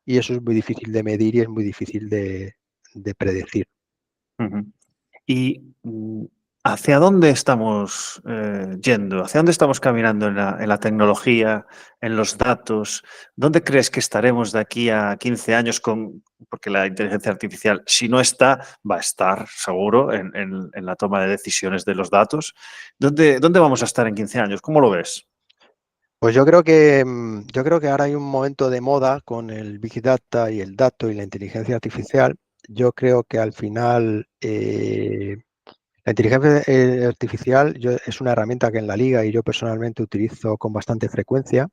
S2: y eso es muy difícil de medir y es muy difícil de predecir.
S1: Ujú. ¿Y hacia dónde estamos yendo? ¿Hacia dónde estamos caminando en la tecnología, en los datos? ¿Dónde crees que estaremos de aquí a 15 años con, porque la inteligencia artificial, si no está, va a estar seguro en la toma de decisiones de los datos? ¿Dónde vamos a estar en 15 años? ¿Cómo lo ves?
S2: Pues yo creo que ahora hay un momento de moda con el Big Data y el dato y la inteligencia artificial. Yo creo que al final la inteligencia artificial es una herramienta que en la liga y yo personalmente utilizo con bastante frecuencia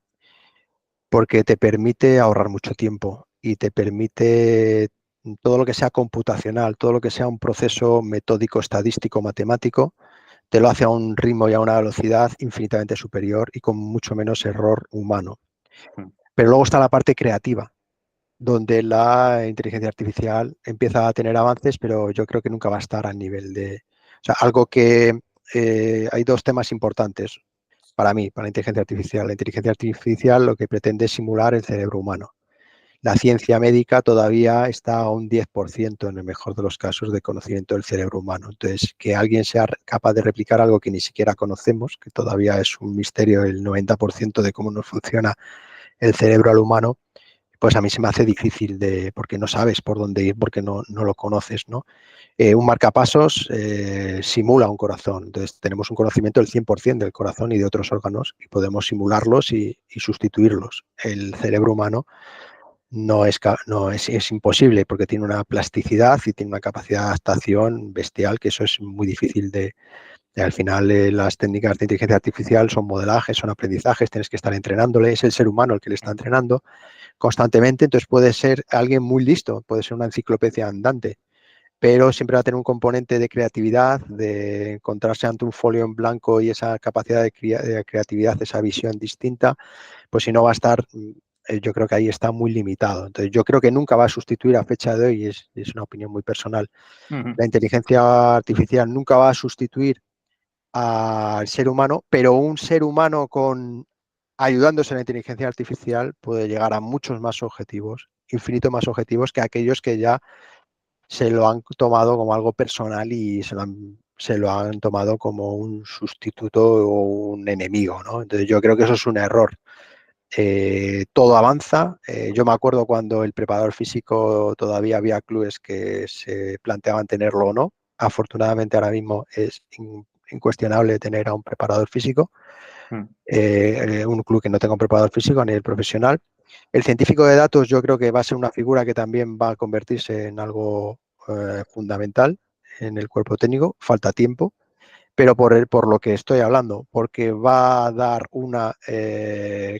S2: porque te permite ahorrar mucho tiempo y te permite todo lo que sea computacional, todo lo que sea un proceso metódico, estadístico, matemático, te lo hace a un ritmo y a una velocidad infinitamente superior y con mucho menos error humano. Pero luego está la parte creativa, donde la inteligencia artificial empieza a tener avances, pero yo creo que nunca va a estar al nivel de... O sea, algo que... hay dos temas importantes para mí, para la inteligencia artificial. La inteligencia artificial lo que pretende es simular el cerebro humano. La ciencia médica todavía está a un 10% en el mejor de los casos de conocimiento del cerebro humano. Entonces, que alguien sea capaz de replicar algo que ni siquiera conocemos, que todavía es un misterio el 90% de cómo nos funciona el cerebro al humano, pues a mí se me hace difícil porque no sabes por dónde ir, porque no lo conoces, ¿no? Un marcapasos simula un corazón, entonces tenemos un conocimiento del 100% del corazón y de otros órganos y podemos simularlos y sustituirlos. El cerebro humano es imposible porque tiene una plasticidad y tiene una capacidad de adaptación bestial, que eso es muy difícil al final, las técnicas de inteligencia artificial son modelajes, son aprendizajes, tienes que estar entrenándole, es el ser humano el que le está entrenando constantemente, entonces puede ser alguien muy listo, puede ser una enciclopedia andante, pero siempre va a tener un componente de creatividad, de encontrarse ante un folio en blanco y esa capacidad de creatividad, esa visión distinta, pues si no va a estar, yo creo que ahí está muy limitado. Entonces yo creo que nunca va a sustituir a fecha de hoy, y es una opinión muy personal, la inteligencia artificial nunca va a sustituir al ser humano, pero un ser humano ayudándose en la inteligencia artificial puede llegar a muchos más objetivos, infinito más objetivos que aquellos que ya se lo han tomado como algo personal y se lo han tomado como un sustituto o un enemigo, ¿no? Entonces yo creo que eso es un error. Todo avanza. Yo me acuerdo cuando el preparador físico todavía había clubes que se planteaban tenerlo o no. Afortunadamente ahora mismo es incuestionable tener a un preparador físico, un club que no tenga un preparador físico a nivel profesional. El científico de datos yo creo que va a ser una figura que también va a convertirse en algo fundamental en el cuerpo técnico. Falta tiempo, pero por lo que estoy hablando, porque va a dar una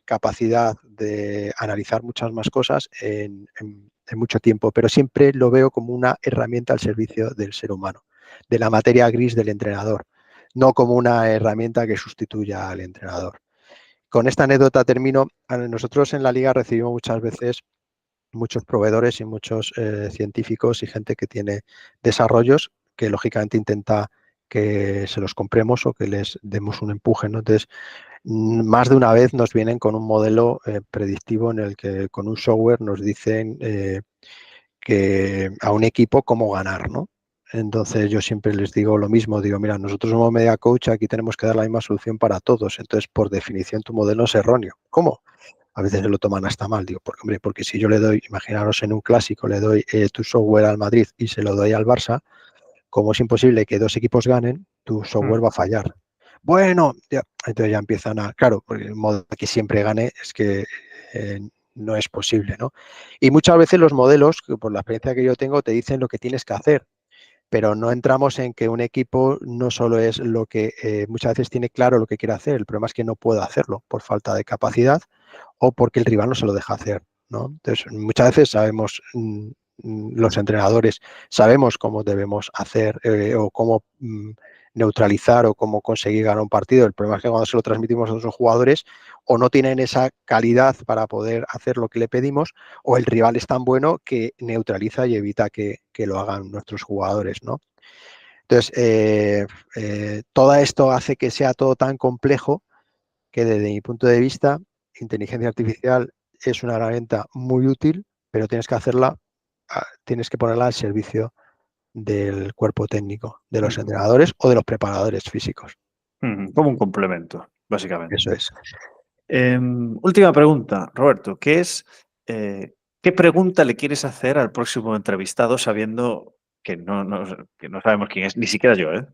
S2: capacidad de analizar muchas más cosas en mucho tiempo, pero siempre lo veo como una herramienta al servicio del ser humano, de la materia gris del entrenador, no como una herramienta que sustituya al entrenador. Con esta anécdota termino. Nosotros en la liga recibimos muchas veces muchos proveedores y muchos científicos y gente que tiene desarrollos que lógicamente intenta que se los compremos o que les demos un empuje, ¿no? Entonces, más de una vez nos vienen con un modelo predictivo en el que con un software nos dicen que a un equipo cómo ganar, ¿no? Entonces yo siempre les digo lo mismo, digo, mira, nosotros somos media coach, aquí tenemos que dar la misma solución para todos, entonces por definición tu modelo es erróneo. ¿Cómo? A veces se lo toman hasta mal, digo, porque, hombre, porque si yo le doy, imaginaros en un clásico, le doy tu software al Madrid y se lo doy al Barça, como es imposible que dos equipos ganen, tu software va a fallar. Bueno, ya, entonces ya empiezan claro, porque el modo de que siempre gane es que no es posible, ¿no? Y muchas veces los modelos, por la experiencia que yo tengo, te dicen lo que tienes que hacer, pero no entramos en que un equipo no solo es lo que muchas veces tiene claro lo que quiere hacer, el problema es que no puede hacerlo por falta de capacidad o porque el rival no se lo deja hacer, ¿no? Entonces, muchas veces sabemos, los entrenadores sabemos cómo debemos hacer o cómo neutralizar o cómo conseguir ganar un partido. El problema es que cuando se lo transmitimos a otros jugadores o no tienen esa calidad para poder hacer lo que le pedimos o el rival es tan bueno que neutraliza y evita que lo hagan nuestros jugadores, ¿no? Entonces, todo esto hace que sea todo tan complejo que desde mi punto de vista, inteligencia artificial es una herramienta muy útil, pero tienes que ponerla al servicio del cuerpo técnico, de los entrenadores o de los preparadores físicos.
S1: Como un complemento, básicamente.
S2: Eso es.
S1: Última pregunta, Roberto, ¿qué pregunta le quieres hacer al próximo entrevistado sabiendo que no sabemos quién es, ni siquiera yo, ¿eh?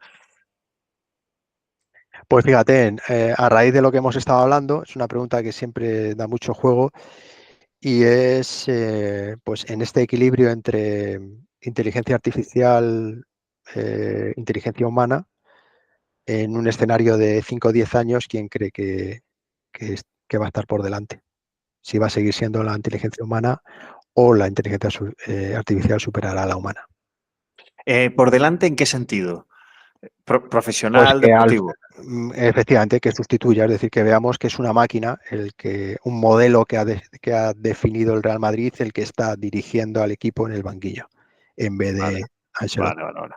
S2: Pues fíjate, a raíz de lo que hemos estado hablando, es una pregunta que siempre da mucho juego y es, pues en este equilibrio entre inteligencia artificial, inteligencia humana, en un escenario de 5 o 10 años, ¿quién cree que va a estar por delante? Si va a seguir siendo la inteligencia humana o la inteligencia artificial superará a la humana.
S1: ¿Por delante en qué sentido?
S2: Pues
S1: Profesional,
S2: que
S1: deportivo.
S2: efectivamente que sustituya, es decir, que veamos que es una máquina, un modelo que ha definido el Real Madrid, el que está dirigiendo al equipo en el banquillo, en vez
S1: Vale,
S2: de Ancelotti.
S1: vale.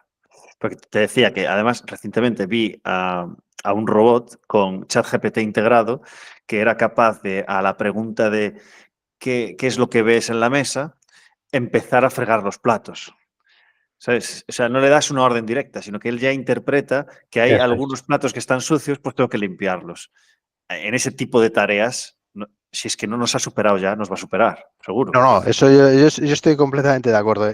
S1: Porque te decía que además recientemente vi a un robot con ChatGPT integrado que era capaz de, a la pregunta de qué es lo que ves en la mesa, empezar a fregar los platos. ¿Sabes? O sea, no le das una orden directa, sino que él ya interpreta que hay
S2: Eso es.
S1: algunos platos que están sucios, pues tengo que limpiarlos. En ese tipo de tareas, si es que no nos ha superado ya, nos va a superar, seguro.
S2: No, no, eso yo estoy completamente de acuerdo.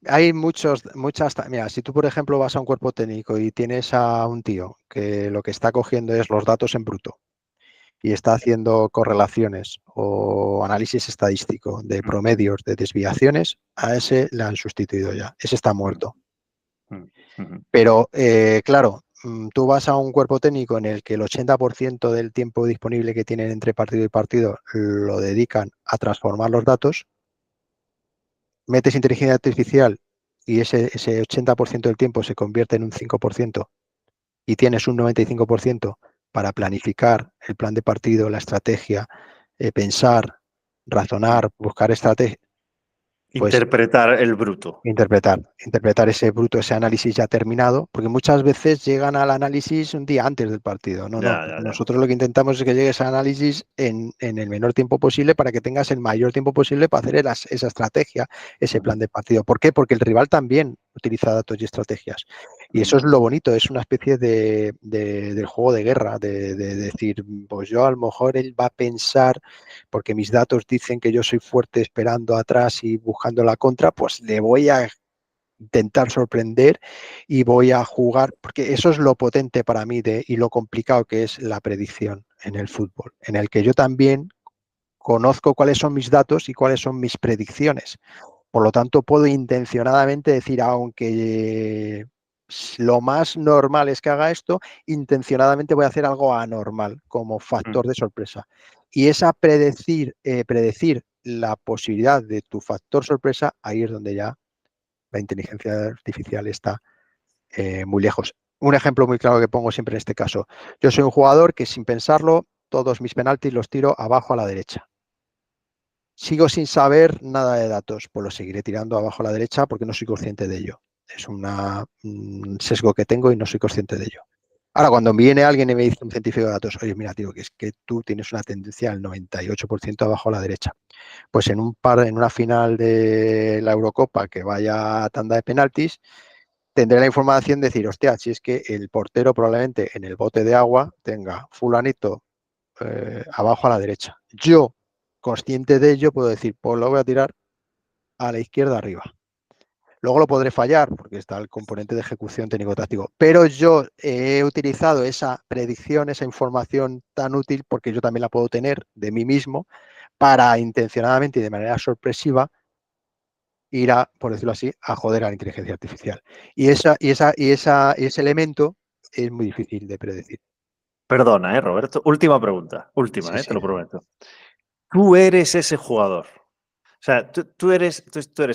S2: Hay mira, si tú por ejemplo vas a un cuerpo técnico y tienes a un tío que lo que está cogiendo es los datos en bruto y está haciendo correlaciones o análisis estadístico de
S1: Mm,
S2: promedios de desviaciones, a ese le han sustituido ya, ese está
S1: mm,
S2: muerto.
S1: mm, mm,
S2: Pero claro, tú vas a un cuerpo técnico en el que el 80% del tiempo disponible que tienen entre partido y partido lo dedican a transformar los datos, metes inteligencia artificial y ese 80% del tiempo se convierte en un 5% y tienes un 95% para planificar el plan de partido, la estrategia, pensar,
S1: mm.
S2: razonar, buscar estrategia, pues
S1: Interpretar el bruto.
S2: interpretar ese bruto, ese análisis ya terminado, porque muchas veces llegan al análisis un día antes del partido. No, no.
S1: Ya.
S2: Nosotros lo que intentamos es que llegues al análisis en el menor tiempo posible para que tengas el mayor tiempo posible para hacer esa estrategia, ese
S1: Ujú,
S2: plan de partido. ¿Por qué? Porque el rival también utiliza datos y estrategias. Y eso
S1: ujú,
S2: es lo bonito, es una especie del juego de guerra, de decir, pues yo a lo mejor él va a pensar porque mis datos dicen que yo soy fuerte esperando atrás y buscando la contra, pues le voy a intentar sorprender y voy a jugar, porque eso es lo potente para mí y lo complicado que es la predicción en el fútbol, en el que yo también conozco cuáles son mis datos y cuáles son mis predicciones. Por lo tanto, puedo intencionadamente decir, aunque lo más normal es que haga esto, intencionadamente voy a hacer algo anormal como
S1: mm.
S2: factor de sorpresa. Y esa predecir la posibilidad de tu factor sorpresa, ahí es donde ya la inteligencia artificial está muy lejos. Un ejemplo muy claro que pongo siempre en este caso. Yo soy un jugador que sin pensarlo, todos mis penaltis los tiro abajo a la derecha. Sigo sin saber nada de datos, pues lo seguiré tirando abajo a la derecha porque no soy consciente de ello. Es un sesgo que tengo y no soy consciente de ello. Ahora, cuando viene alguien y me dice un científico de datos, oye, mira, tío, que es que tú tienes una tendencia al 98% abajo a la derecha. Pues en una final de la Eurocopa que vaya a tanda de penaltis, tendré la información de decir, hostia, si es que el portero probablemente en el bote de agua tenga fulanito abajo a la derecha. Yo, consciente de ello, puedo decir, pues lo voy a tirar a la izquierda arriba. Luego lo podré fallar porque está el componente de ejecución técnico-táctico, pero yo he utilizado esa predicción, esa información tan útil, porque yo también la puedo tener de mí mismo, para intencionadamente y de manera sorpresiva ir a, por decirlo así, a joder a la inteligencia artificial. Y ese elemento es muy difícil de predecir.
S1: Perdona, Roberto. Última pregunta.
S2: Sí,
S1: Última,
S2: sí.
S1: te lo prometo. Tú eres ese jugador. O sea, tú eres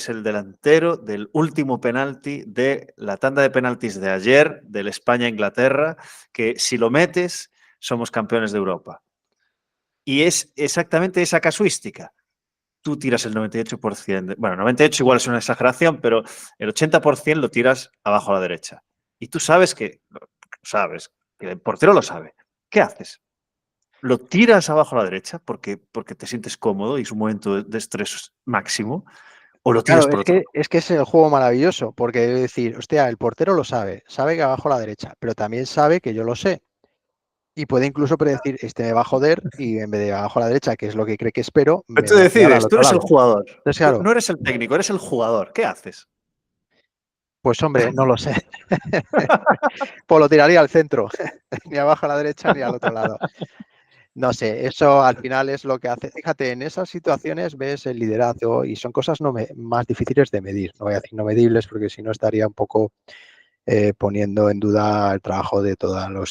S1: el delantero del último penalti de la tanda de penaltis de ayer, del España-Inglaterra, que si lo metes, somos campeones de Europa. Y es exactamente esa casuística. Tú tiras el 98%, bueno, 98 igual es una exageración, pero el 80% lo tiras abajo a la derecha. Y tú sabes, que el portero lo sabe. ¿Qué haces? ¿Lo tiras abajo a la derecha porque te sientes cómodo y es un momento de estrés máximo? ¿O lo tiras
S2: Claro,
S1: por otro lado?
S2: es que es el juego maravilloso, porque es decir, hostia, el portero lo sabe, sabe que abajo a la derecha, pero también sabe que yo lo sé. Y puede incluso predecir, este me va a joder y en vez de abajo a la derecha, que es lo que cree que espero,
S1: Pero
S2: me
S1: tú
S2: va a tirar al
S1: decides, tú
S2: otro
S1: eres el
S2: lado.
S1: jugador.
S2: Entonces,
S1: Tú
S2: claro,
S1: no eres el técnico, eres el jugador. ¿Qué haces?
S2: pues hombre, no lo sé. Pues lo tiraría al centro, ni abajo a la derecha ni al otro lado. No sé, eso al final es lo que hace. Fíjate, en esas situaciones ves el liderazgo y son cosas más difíciles de medir. No voy a decir no medibles porque si no estaría un poco poniendo en duda el trabajo de toda la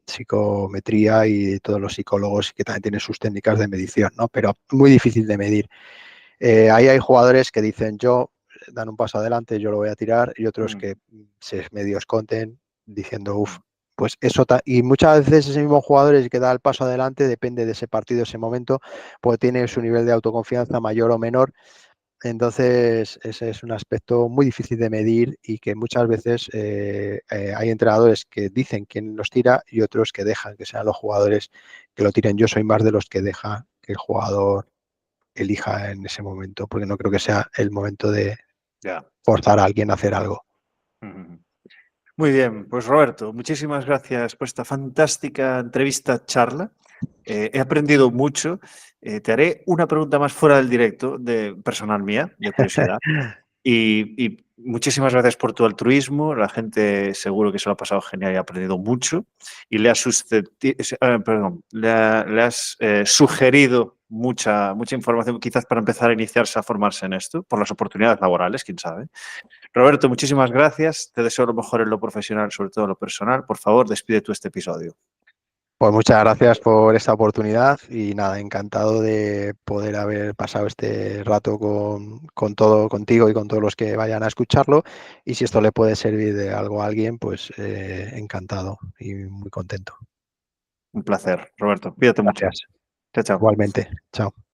S2: psicometría y de todos los psicólogos que también tienen sus técnicas de medición, ¿no? Pero muy difícil de medir. Ahí hay jugadores que dicen yo, dan un paso adelante, yo lo voy a tirar, y otros que se medio esconden diciendo, uff, pues eso. Y muchas veces ese mismo jugador que da el paso adelante depende de ese partido, ese momento, pues tiene su nivel de autoconfianza mayor o menor. Entonces, ese es un aspecto muy difícil de medir y que muchas veces hay entrenadores que dicen quién los tira y otros que dejan que sean los jugadores que lo tiren. Yo soy más de los que deja que el jugador elija en ese momento, porque no creo que sea el momento de
S1: Ya.
S2: forzar a alguien a hacer algo.
S1: Muy bien, pues Roberto, muchísimas gracias por esta fantástica entrevista, charla. He aprendido mucho. Te haré una pregunta más fuera del directo, de personal mía, de curiosidad. Y muchísimas gracias por tu altruismo. La gente seguro que se lo ha pasado genial y ha aprendido mucho. Y le has, le has sugerido mucha información, quizás para empezar a iniciarse a formarse en esto, por las oportunidades laborales, quién sabe. Roberto, muchísimas gracias. Te deseo lo mejor en lo profesional, sobre todo en lo personal. Por favor, despide tú este episodio.
S2: Pues muchas gracias por esta oportunidad y nada, encantado de poder haber pasado este rato todo contigo y con todos los que vayan a escucharlo. Y si esto le puede servir de algo a alguien, pues encantado y muy contento.
S1: Un placer, Roberto. Cuídate mucho.
S2: Gracias.
S1: Chao, chao.
S2: Igualmente. Chao.